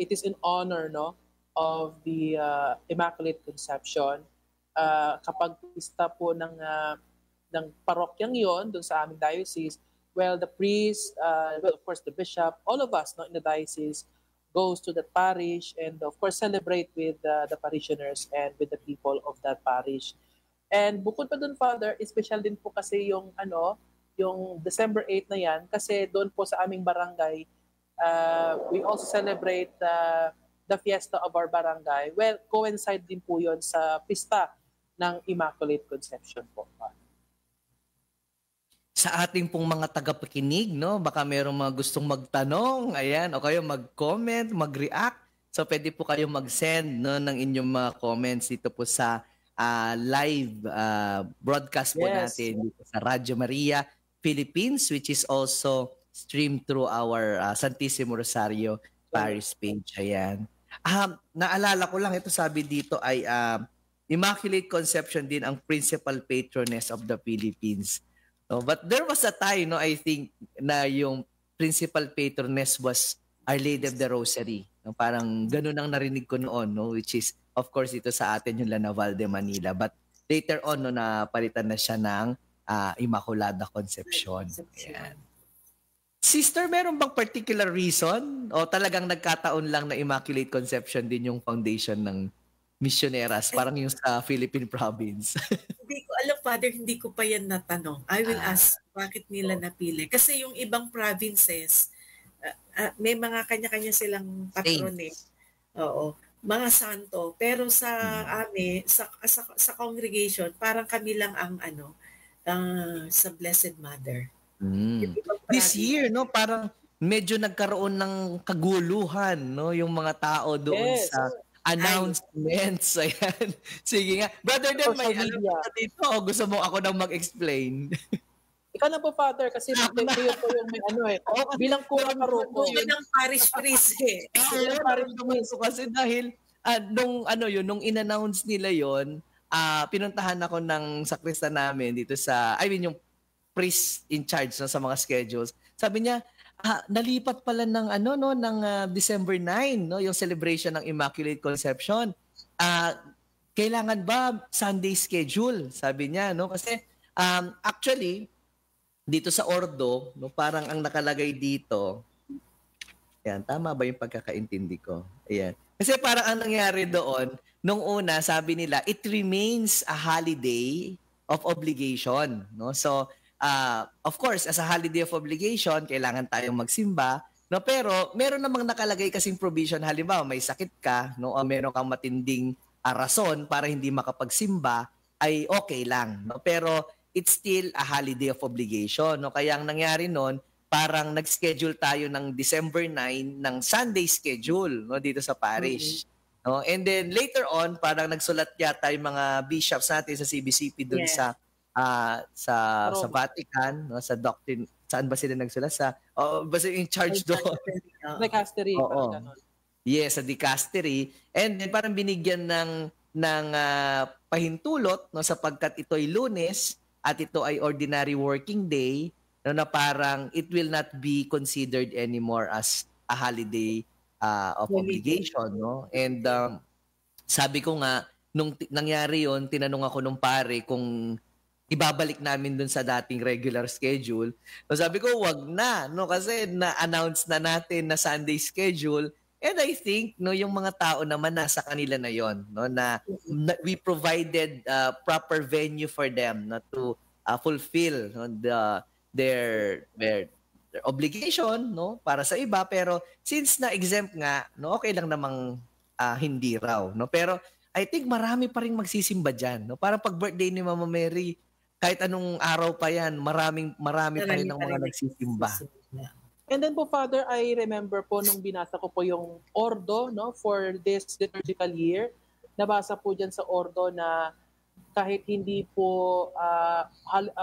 C: it is in honor, no, of the Immaculate Conception. Kapag pista po ng parokyang yon doon sa aming diocese, well, the priest, well, of course, the bishop, all of us, no, in the diocese goes to that parish and, of course, celebrate with the parishioners and with the people of that parish. And bukod pa doon, Father, special din po kasi yung December 8 na yan kasi doon po sa aming barangay, we also celebrate the fiesta of our barangay. Well, coincide din po yon sa pista ng Immaculate Conception po.
D: Sa ating pong mga tagapakinig, no, baka mayroong mga gustong magtanong, ayan, o kayo mag-comment, mag-react. So pwede po kayo mag-send, no, ng inyong mga comments dito po sa live broadcast po natin dito sa Radyo Maria Philippines, which is also streamed through our Santissimo Rosario Parish page. Ayan. Naalala ko lang, ito sabi dito ay Immaculate Conception din ang principal patroness of the Philippines. No, but there was a time, no, I think, na yung principal patroness was Our Lady of the Rosary. No, parang ganun ang narinig ko noon, no, which is, of course, ito sa atin yung Lanaval de Manila. But later on, no, napalitan na siya ng Immaculada Concepcion. Ayan. Sister, meron bang particular reason o talagang nagkataon lang na Immaculate Conception din yung foundation ng missioneras, parang yung sa Philippine province?
E: Hindi ko alam, Father, hindi ko pa yan natanong. I will ask bakit nila napili. Kasi yung ibang provinces, may mga kanya-kanya silang patrone. Oo, mga santo. Pero sa amin, sa congregation, parang kami lang ang sa Blessed Mother.
D: This year, no, parang medyo nagkaroon ng kaguluhan, no, yung mga tao doon sa announcements. Ayan. Sige nga. Brother Dan, may alam ka dito o gusto mo ako nang mag-explain?
C: Ikaw na po, Father, kasi kayo po yung may bilang kurang karuko.
E: Yun ang parish priest eh.
C: Bilang parish priest.
D: Kasi dahil nung in-announce nila yon, pinuntahan ako ng sakrista namin dito sa, yung priest in charge, no, sa mga schedules. Sabi niya, nalipat pala ng December 9, no, yung celebration ng Immaculate Conception. Kailangan ba Sunday schedule? Sabi niya, no, kasi actually dito sa Ordo, no, parang ang nakalagay dito. Yan, tama ba yung pagkakaintindi ko? Ayan. Kasi parang ang nangyari doon, nung una, sabi nila, it remains a holiday of obligation, no? So, of course, as a holiday of obligation, kailangan tayong magsimba, no? Pero meron namang nakalagay kasing provision, halimbawa may sakit ka, no, o meron kang matinding rason para hindi makapagsimba, ay okay lang, no? Pero it's still a holiday of obligation, no? Kaya ang nangyari noon, parang nag-schedule tayo ng December 9 ng Sunday schedule, no, dito sa parish. No? And then later on, parang nagsulat yata yung mga bishops natin sa CBCP doon sa Vatican, no, sa doctrine. Saan ba sila nagsulat? Basta in charge doon.
C: Dicastery.
D: Yes, sa dicastery. And then parang binigyan ng pahintulot, no, sapagkat ito ay Lunes at ito ay ordinary working day, no, na parang it will not be considered anymore as a holiday of obligation, no? And sabi ko nga, nung nangyari yon, tinanong ako nung pare kung ibabalik namin dun sa dating regular schedule. So sabi ko, wag na, no, kasi na-announce na natin na Sunday schedule, And I think no yung mga tao naman nasa kanila na yon, no, na we provided proper venue for them no, to fulfill no, their obligation no para sa iba, pero since na exempt nga no, okay lang namang hindi raw no. Pero I think marami pa ring magsisimba diyan no. Parang pag birthday ni Mama Mary, kahit anong araw pa yan, marami pa rin ng mga nagsisimba.
C: And then po, Father, I remember po nung binasa ko po yung ordo no, for this liturgical year. Nabasa po dyan sa ordo na kahit hindi po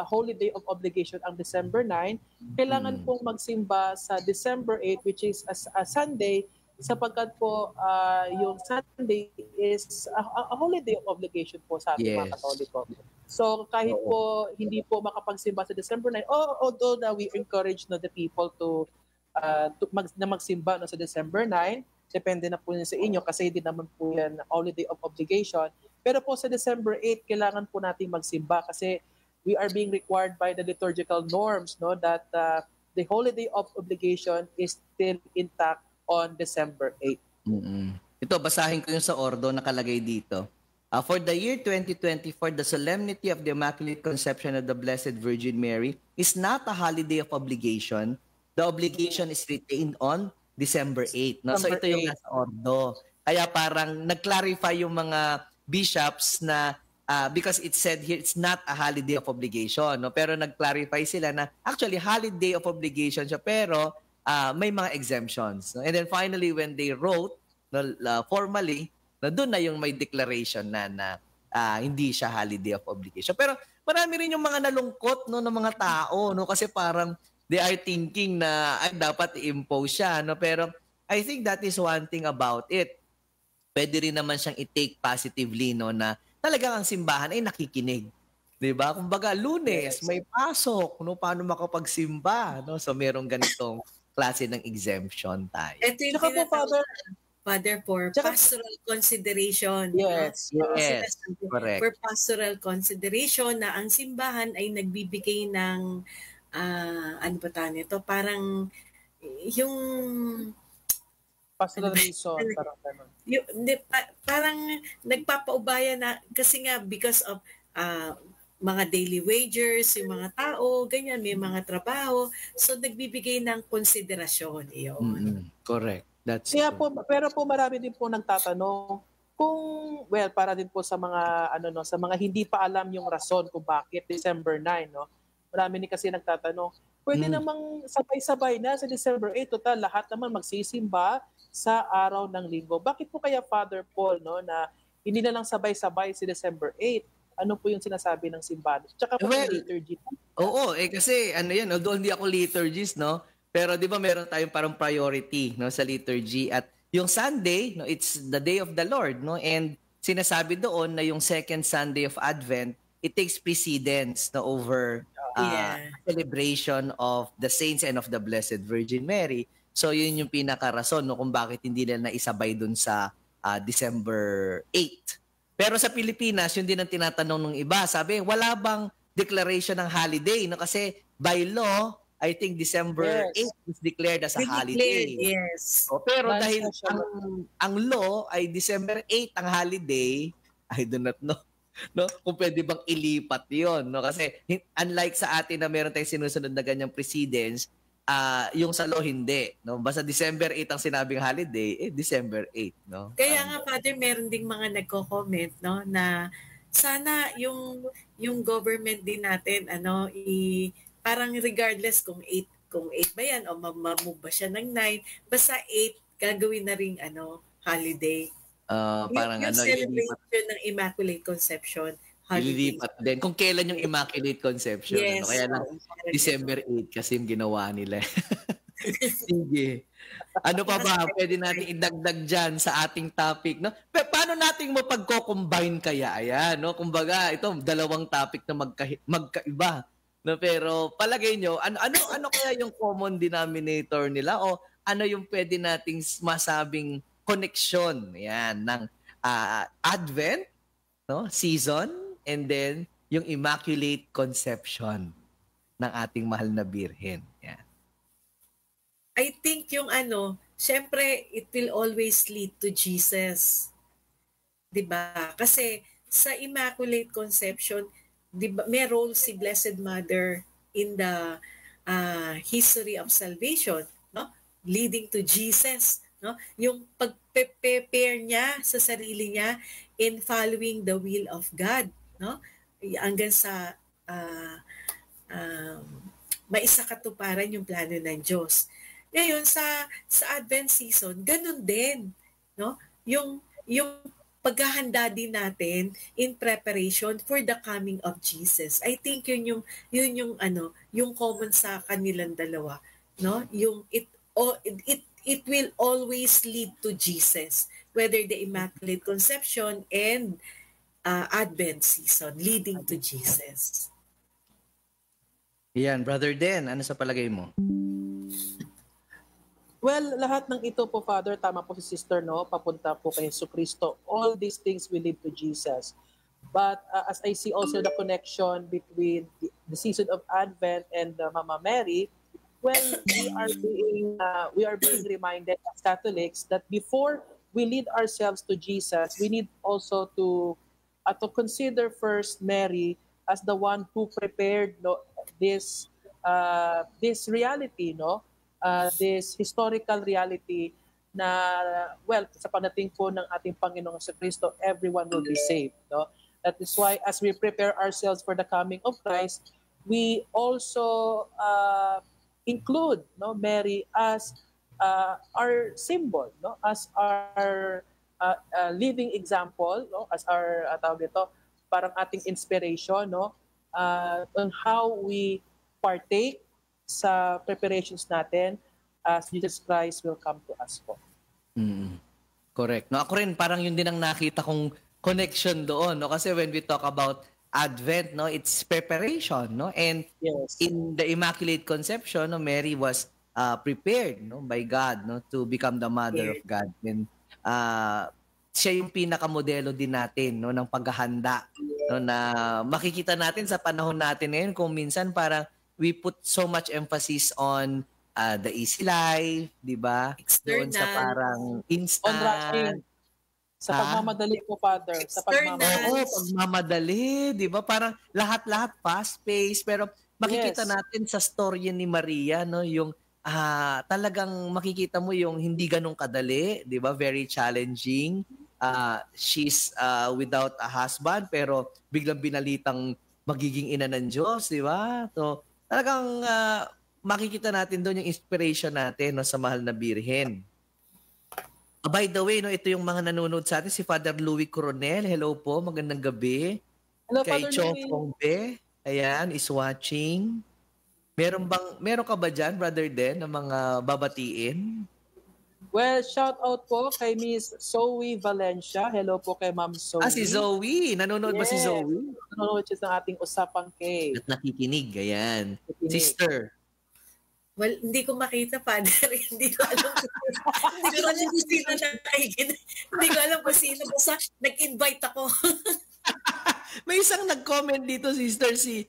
C: Holy Day of Obligation ang December 9, kailangan pong magsimba sa December 8, which is a Sunday, sapagkat po yung Sunday is a Holy Day of Obligation po sa ating mga Katoliko. So kahit po hindi po makapagsimba sa December 9, although na we encourage no, the people to magsimba no, sa December 9, depende na po yun sa inyo kasi hindi naman po yan holiday of obligation. Pero po sa December 8, kailangan po nating magsimba kasi we are being required by the liturgical norms no, that the holiday of obligation is still intact on December 8.
D: Ito, basahin ko yung sa ordo nakalagay dito. For the year 2024, the solemnity of the Immaculate Conception of the Blessed Virgin Mary is not a holiday of obligation. The obligation is retained on December 8. No? So ito yung nasa ordo. Kaya parang nag-clarify yung mga bishops na because it said here it's not a holiday of obligation. No? Pero nag-clarify sila na actually holiday of obligation siya pero may mga exemptions. No? And then finally when they wrote formally, na doon na yung may declaration na hindi siya holiday of obligation. Pero marami rin yung mga nalungkot no ng mga tao no kasi parang they are thinking na ay dapat i-impose siya no, pero I think that is one thing about it. Pwede rin naman siyang i-take positively no na talagang ang simbahan ay nakikinig. 'Di ba? Kumbaga Lunes may pasok no, paano makapagsimba no? So merong ganitong klase ng exemption tayo.
E: Ito yung Father, for pastoral consideration.
D: Yes, correct.
E: For pastoral consideration na ang simbahan ay nagbibigay ng, ano ba tayo nito? Parang yung...
C: Pastoral reason,
E: parang nagpapaubaya na, kasi nga because of mga daily wagers, yung mga tao, ganyan, may mga trabaho. So, nagbibigay ng konsiderasyon.
D: Correct. That's
C: kaya po, pero po marami din po nagtatanong kung para din po sa mga sa mga hindi pa alam yung rason kung bakit December 9 no. Marami din kasi nagtatanong, pwede namang sabay-sabay na sa December 8 total lahat naman magsisimba sa araw ng linggo. Bakit po kaya Father Paul no na hindi na lang sabay-sabay si December 8? Ano po yung sinasabi ng simbahan? Tsaka po yung liturgy.
D: Oo, kasi yan, although hindi ako liturgist no. Pero 'di ba meron tayong parang priority no sa liturgy at yung Sunday no it's the day of the Lord no and sinasabi doon na yung second Sunday of Advent it takes precedence no over celebration of the saints and of the Blessed Virgin Mary. So yun yung pinaka-rason no kung bakit hindi nila naisabay doon sa December 8. Pero sa Pilipinas yun din ang tinatanong ng iba. Sabi wala bang declaration ng holiday no kasi by law I think December 8 is declared as a holiday.
E: Yes.
D: Pero dahil ang law ay December 8 ang holiday, I do not know no kung pwede bang ilipat 'yon no kasi unlike sa atin na meron tayong sinusunod na ganyang precedence, yung sa law hindi no basta December 8 ang sinabing holiday December 8 no.
E: Kaya nga Father, meron ding mga nagko-comment no na sana yung government din natin parang regardless kung 8 ba yan o ma-move ba siya ng 9, basta 8 gagawin na ring holiday.
D: Parang
E: yung celebration ng Immaculate Conception holiday.
D: Ilipat din kung kailan yung Immaculate Conception.
E: Yes,
D: kaya lang December 8 kasi yung ginawa nila. Sige. Ano pa ba pwede natin idagdag dyan sa ating topic no? Paano nating mapagko-combine kaya ayan no? Kumbaga ito dalawang topic na magkaiba. No, pero palagay nyo, ano kaya yung common denominator nila o ano yung pwede nating masabing connection yan ng Advent no season and then yung Immaculate Conception ng ating mahal na Birhen. Yan.
E: I think yung syempre, it will always lead to Jesus. 'Di ba? Kasi sa Immaculate Conception, 'di ba, may role si Blessed Mother in the history of salvation, no? Leading to Jesus, no? Yung pag-prepare niya sa sarili niya in following the will of God, no? Hanggang sa um, maisakatuparan yung plano ng Diyos. Ngayon sa Advent season, ganun din, no? Yung paghahanda din natin in preparation for the coming of Jesus. I think yung common sa kanilang dalawa, no? Yung it will always lead to Jesus, whether the Immaculate Conception and Advent season leading to Jesus.
D: Yan, Brother Den, ano sa palagay mo?
C: Well, lahat ng ito po, Father, tama po si Sister, no? Papunta po kay Jesucristo. All these things will lead to Jesus. But as I see also the connection between the season of Advent and Mama Mary, well, we are being reminded as Catholics that before we lead ourselves to Jesus, we need also to consider first Mary as the one who prepared this reality, no? This historical reality na, well, sa pagdating po ng ating Panginoong Jesucristo, everyone will be saved, no? That is why as we prepare ourselves for the coming of Christ, we also include, no, Mary as our symbol, no, as our living example, no, as our tawag dito, parang ating inspiration, no, on how we partake sa preparations natin as Jesus Christ will come to us po.
D: Correct. No, ako rin parang yun din ang nakita kong connection doon, no, kasi when we talk about Advent, no, it's preparation, no, and
C: Yes.
D: in the Immaculate Conception, no, Mary was prepared, no, by God, no, to become the mother of God, and siya yung pinakamodelo din natin, no, ng paghahanda, no, na makikita natin sa panahon natin ngayon kung minsan parang we put so much emphasis on the easy life, di ba? Doon sa parang
C: On
D: instant.
C: rushing. Sa pagmamadali po, Father. Sa
D: pagmamadali, di ba? Parang lahat-lahat fast-paced. Pero makikita natin sa storya ni Maria, no, yung talagang makikita mo yung hindi ganun kadali, di ba? Very challenging. She's without a husband, pero biglang binalitang magiging ina ng Diyos, di ba? So, talagang makikita natin doon yung inspiration natin, no, sa mahal na Birhen. By the way, no, ito yung mga nanonood sa atin, si Father Louis Coronel. Hello po, magandang gabi.
C: Hello,
D: Kay
C: Father
D: Cho
C: Louis.
D: Fongbe, ayan, is watching. Meron ka ba dyan, Brother Den, na mga babatiin?
C: Well, shout out po kay Miss Zoe Valencia. Hello po kay Ma'am Zoe.
D: Si Zoe. Nanonood ba si Zoe?
C: Nanonood siya sa ating Usapang K.
D: At nakikinig, ayan. Sister.
E: Well, hindi ko makita, Father. Hindi ko alam kung sino nakikinig. Hindi ko alam kung sino. Basta nag-invite ako.
D: May isang nag-comment dito, Sister, si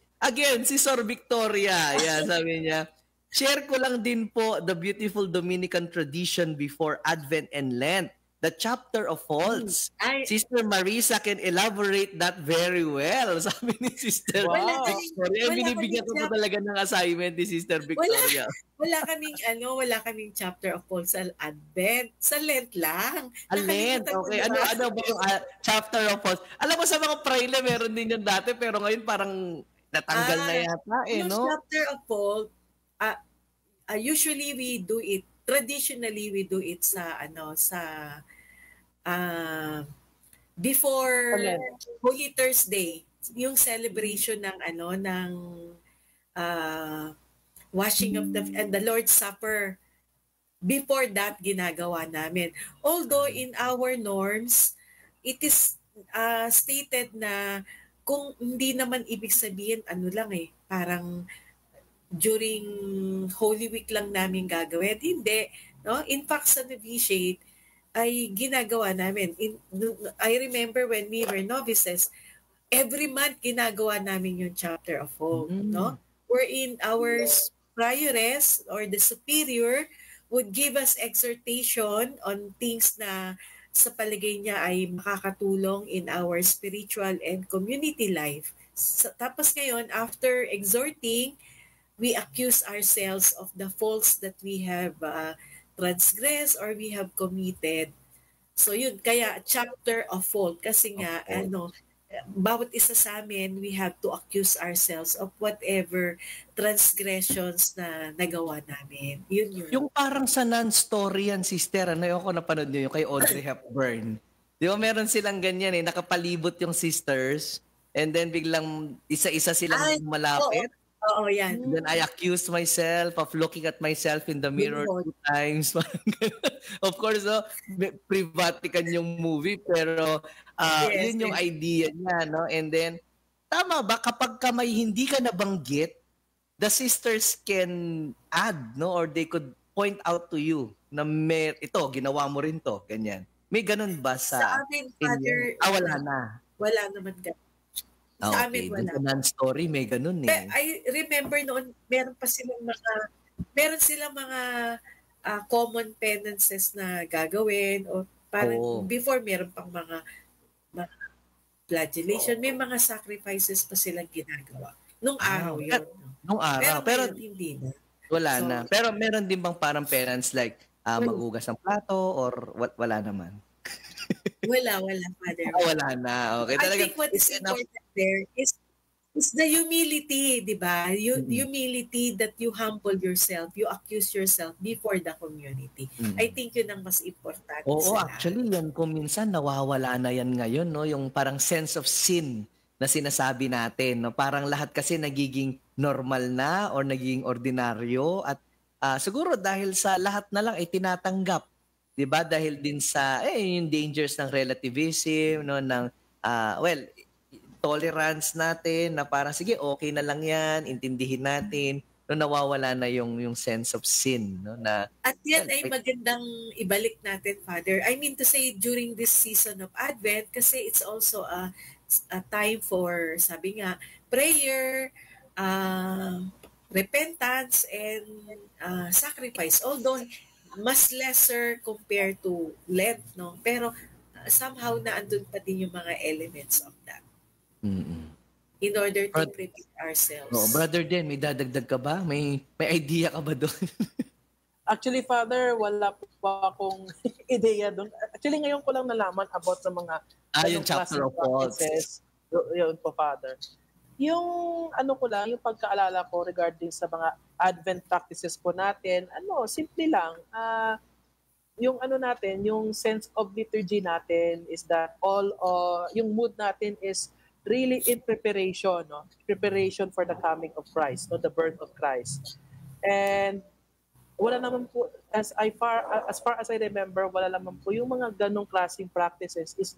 D: Sor Victoria. Ayan, sabi niya, share ko lang din po the beautiful Dominican tradition before Advent and Lent, the chapter of faults. Sister Marisa can elaborate that very well, sabi ni Sister Victoria. Binibigyan ko pa talaga ng assignment ni Sister Victoria.
E: Wala kaming chapter of faults sa Advent. Sa Lent lang.
D: Lent, okay. Ano ba yung chapter of faults? Alam mo sa mga praile, meron din yan dati, pero ngayon parang natanggal na yata, no?
E: Yung chapter of faults, usually traditionally we do it sa before Holy Thursday, yung celebration ng washing of the Lord's Supper. Before that ginagawa namin. Although in our norms, it is stated na kung hindi naman ibig sabihin parang during Holy Week lang namin gagawin. Hindi. No? In fact, sa novitiate, ay ginagawa namin. I remember when we were novices, every month ginagawa namin yung chapter of fault. No? Wherein our prioress or the superior would give us exhortation on things na sa palagay niya ay makakatulong in our spiritual and community life. Tapos ngayon, after exhorting, we accuse ourselves of the faults that we have transgressed or we have committed. So yun, kaya chapter of fault kasi nga bawat isa sa amin, we have to accuse ourselves of whatever transgressions na nagawa namin. Yun.
D: Yung parang sa non-story yan, sister, ano yung ako napanood nyo, yung kay Audrey Hepburn. Di ba meron silang ganyan nakapalibot yung sisters, and then biglang isa-isa silang malapit.
E: Oo, yan.
D: And then I accused myself of looking at myself in the mirror 2 times. Of course, privatikan yung movie, pero yun yung idea niya, no? And then, tama ba, kapag may hindi ka nabanggit, the sisters can add, no? Or they could point out to you na ito, ginawa mo rin to, ganyan. May ganun ba
E: sa amin, Father?
D: Wala na.
E: Wala naman ganun. Sa amin wala.
D: Sa non-story may ganun
E: I remember noon, meron silang mga common penances na gagawin, o parang before meron pang mga flagellation, may mga sacrifices pa silang ginagawa. Nung araw yun.
D: Nung araw. Pero
E: hindi na.
D: Wala na. Pero meron din bang parang penance like maghugas ng plato or wala naman?
E: Wala, Father.
D: Wala na. Okay.
E: I think what is important there is the humility, di ba? Humility that you humble yourself, you accuse yourself before the community. I think yun ang mas importante.
D: Oo, actually, yan kung minsan nawawala na yan ngayon, no? Yung parang sense of sin na sinasabi natin, no? Parang lahat kasi nagiging normal na or nagiging ordinaryo at siguro dahil sa lahat na lang ay tinatanggap. 'Di ba? Dahil din sa yung dangers ng relativism, no, ng tolerance natin na parang sige, okay na lang 'yan, intindihin natin, no, nawawala na yung sense of sin, no, na
E: at yan ay magandang ibalik natin, Father. I mean to say during this season of Advent kasi it's also a time for, sabi nga, prayer, repentance and sacrifice. Although mas lesser compared to Lent, no? Pero somehow na andun pa din yung mga elements of that. In order to prepare ourselves.
D: Brother Den, may dadagdag ka ba? May idea ka ba doon?
C: Actually, Father, wala pa akong ideya doon. Actually, ngayon ko lang nalaman about sa mga
D: yung chapter of faults.
C: Yun po, Father. Yung ko lang, yung pagkaalala ko regarding sa mga Advent practices po natin, simple lang. Yung natin, yung sense of liturgy natin is that yung mood natin is really in preparation, no? Preparation for the coming of Christ, no? The birth of Christ. And wala naman po, as far as I remember, wala naman po yung mga ganong klaseng practices. It's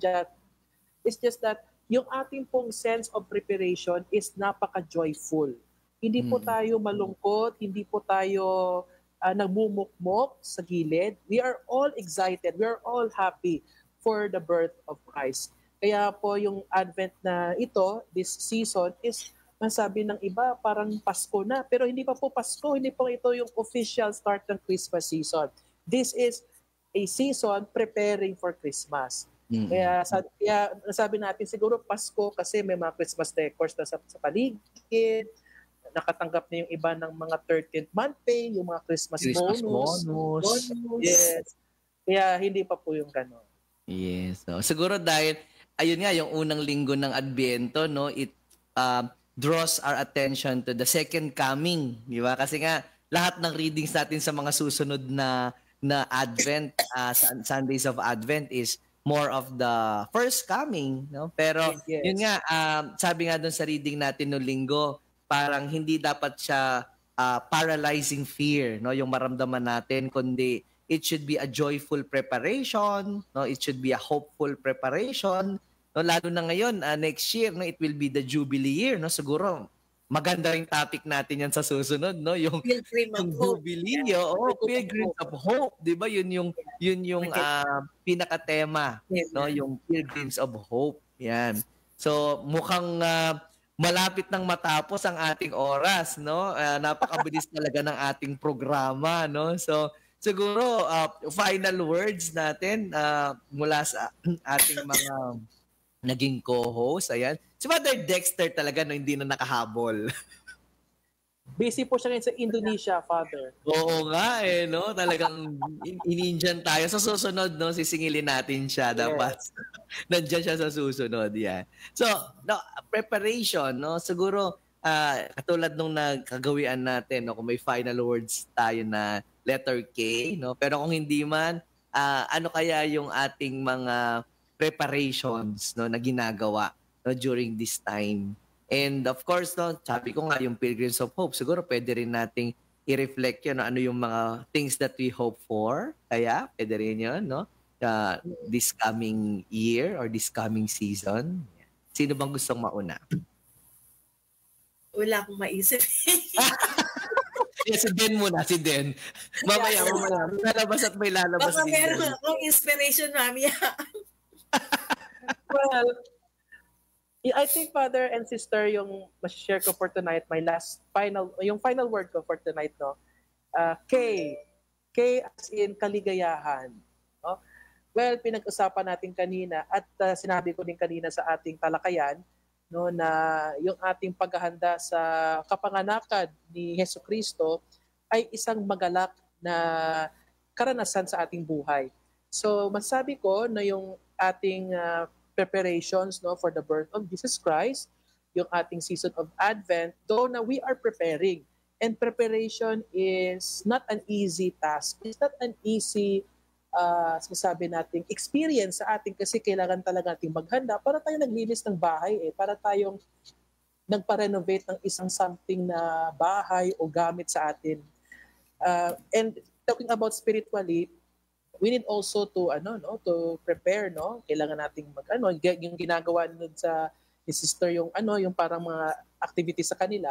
C: just that yung ating pong sense of preparation is napaka-joyful. Hindi po tayo malungkot, hindi po tayo nagmumukmok sa gilid. We are all excited, we are all happy for the birth of Christ. Kaya po yung Advent na ito, this season, is masabi ng iba parang Pasko na. Pero hindi pa po Pasko, hindi po ito yung official start ng Christmas season. This is a season preparing for Christmas. Kaya sabi natin siguro Pasko kasi may mga Christmas decors na sa paligid, nakatanggap na yung iba ng mga 13th month pay, yung mga Christmas bonus. Yes. Kaya hindi pa po yung gano'n.
D: Yes. So, siguro dahil, ayun nga, yung unang linggo ng Adbyento, no, it draws our attention to the second coming. Di ba? Kasi nga, lahat ng readings natin sa mga susunod na Advent, Sundays of Advent is more of the first coming, no? Pero yun nga, sabi nga doon sa reading natin no linggo, parang hindi dapat siya paralyzing fear, no, yung maramdaman natin, kundi it should be a joyful preparation, no, it should be a hopeful preparation, no, lalo na ngayon next year, no, it will be the Jubilee year, no, siguro maganda ring topic natin yan sa susunod, no, yung Jubilee, Pilgrims of Hope, 'di ba? Yun yung pinaka-tema, no, yung Pilgrims of Hope. Yan. So mukhang malapit nang matapos ang ating oras, no? Napakabilis talaga ng ating programa, no? So siguro final words natin mula sa ating mga naging co-host. Ayan. Si Father Dexter talaga no, hindi na nakahabol.
C: Busy po siya ngayon sa Indonesia, Father.
D: Oo nga no? Talagang in-Indian tayo. Sa susunod, no, sisingilin natin siya. Dapat nandiyan siya sa susunod. Yan. So, no, preparation, no? Siguro, katulad nung nagkagawian natin, no, kung may final words tayo na letter K, no? Pero kung hindi man, ano kaya yung ating mga preparations, no, na ginagawa, no, during this time? And of course, no, sabi ko nga, yung Pilgrims of Hope, siguro pwede rin nating i-reflect yun, ano yung mga things that we hope for. Kaya, pwede rin yun, no? This coming year or this coming season. Sino bang gustong mauna?
E: Wala akong maisip.
D: Si Den muna, si Den. Mamaya. Lalabas at may lalabas
E: baka
D: din.
E: meron akong inspiration, mamaya.
C: Well, I think, Father and Sister, yung mas-share ko for tonight, yung final word ko for tonight, no? K. K as in kaligayahan. No? Well, pinag-usapan natin kanina at sinabi ko din kanina sa ating talakayan, no, na yung ating paghahanda sa kapanganakan ni Jesucristo ay isang magalak na karanasan sa ating buhay. So, masabi ko na yung ating preparations, no, for the birth of Jesus Christ, yung ating season of Advent, though na we are preparing. And preparation is not an easy task. It's not an easy, sasabi natin, experience sa atin kasi kailangan talaga natin maghanda para tayo naglinis ng bahay, para tayong nagpa-renovate ng isang something na bahay o gamit sa atin. And talking about spiritually, we need also to to prepare, no, kailangan nating yung ginagawa nun sa ni Sister, yung parang mga activities sa kanila.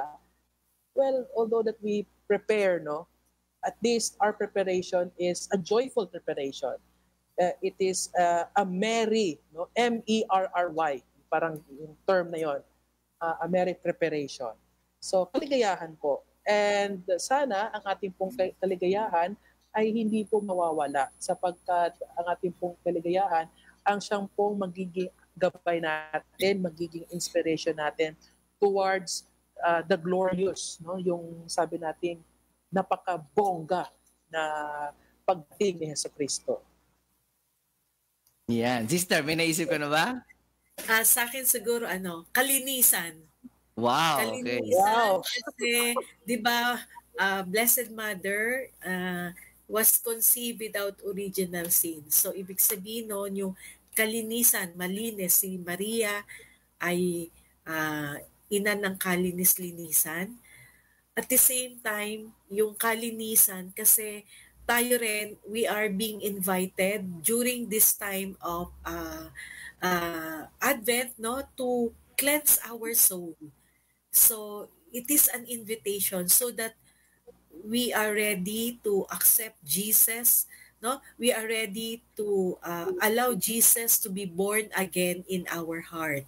C: Well, although that we prepare, no, at least our preparation is a joyful preparation. It is a merry, no, MERRY, parang yung term na yon, a merry preparation. So kaligayahan po, and sana ang ating pong kaligayahan ay hindi po mawawala sapagkat ang ating pong kaligayahan ang siyang pong magiging gabay natin, magiging inspiration natin towards the glorious, no, yung sabi natin napakabongga na pagdating ni Jesucristo.
D: Yan. Sister, may naisip ka na ba?
E: Sa akin siguro, kalinisan.
D: Wow,
E: Kalinisan,
D: okay.
C: Wow.
E: Kasi, di ba, Blessed Mother was conceived without original sin. So, ibig sabihin noon, yung kalinisan, malinis, si Maria ay ina ng kalinis-linisan. At the same time, yung kalinisan, kasi tayo rin, we are being invited during this time of Advent, no, to cleanse our soul. So, it is an invitation so that we are ready to accept Jesus, no? We are ready to allow Jesus to be born again in our heart.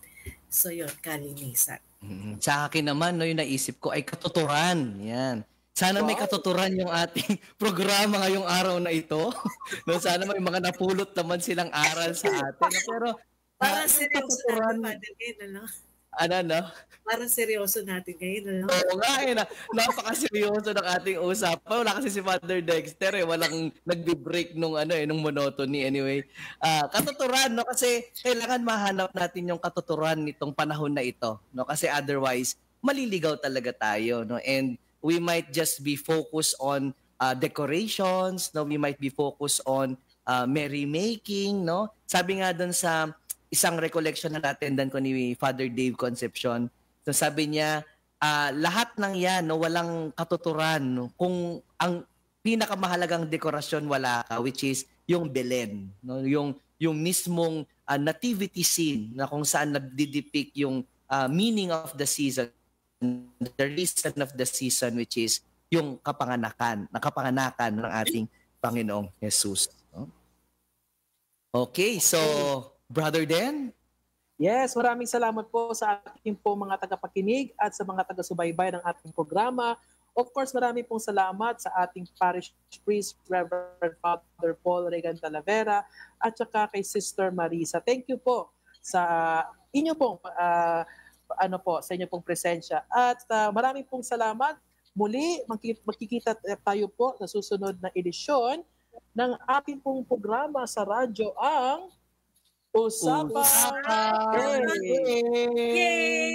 E: So yun, kalinisan.
D: Sa akin naman, no, yung naisip ko ay katuturan. Yan. Sana may katuturan yung ating programa ngayong araw na ito. No, sana may mga napulot naman silang aral sa atin. Pero
E: parang seryoso natin ngayon, ano?
D: No?
E: Parang seryoso natin ngayon, ano?
D: Oo nga, napaka-seryoso ng ating usapan. Wala kasi si Father Dexter, walang nagbi-break nung monotony. Anyway, katuturan, no, kasi kailangan mahanap natin yung katuturan nitong panahon na ito, no, kasi otherwise maliligaw talaga tayo, no, and we might just be focused on decorations, no, we might be focused on merrymaking, no. Sabi nga doon sa isang recollection na natendan ko ni Father Dave Concepcion, so sabi niya, lahat ng yan, no, walang katuturan, no, kung ang pinakamahalagang dekorasyon wala ka, which is yung Belen, no, yung mismong nativity scene na kung saan nagdidepict yung meaning of the season, the reason of the season, which is yung kapanganakan ng ating Panginoong Jesus. No? Okay, so Brother Dan?
C: Yes, maraming salamat po sa ating po mga tagapakinig at sa mga taga-subaybay ng ating programa. Of course, marami pong salamat sa ating parish priest, Reverend Father Paul Regan Talavera, at saka kay Sister Marisa. Thank you po sa inyo pong sa inyo pong presensya. At marami pong salamat. Muli, magkikita tayo po sa susunod na edisyon ng ating pong programa sa radyo, ang Usapang
E: Yay!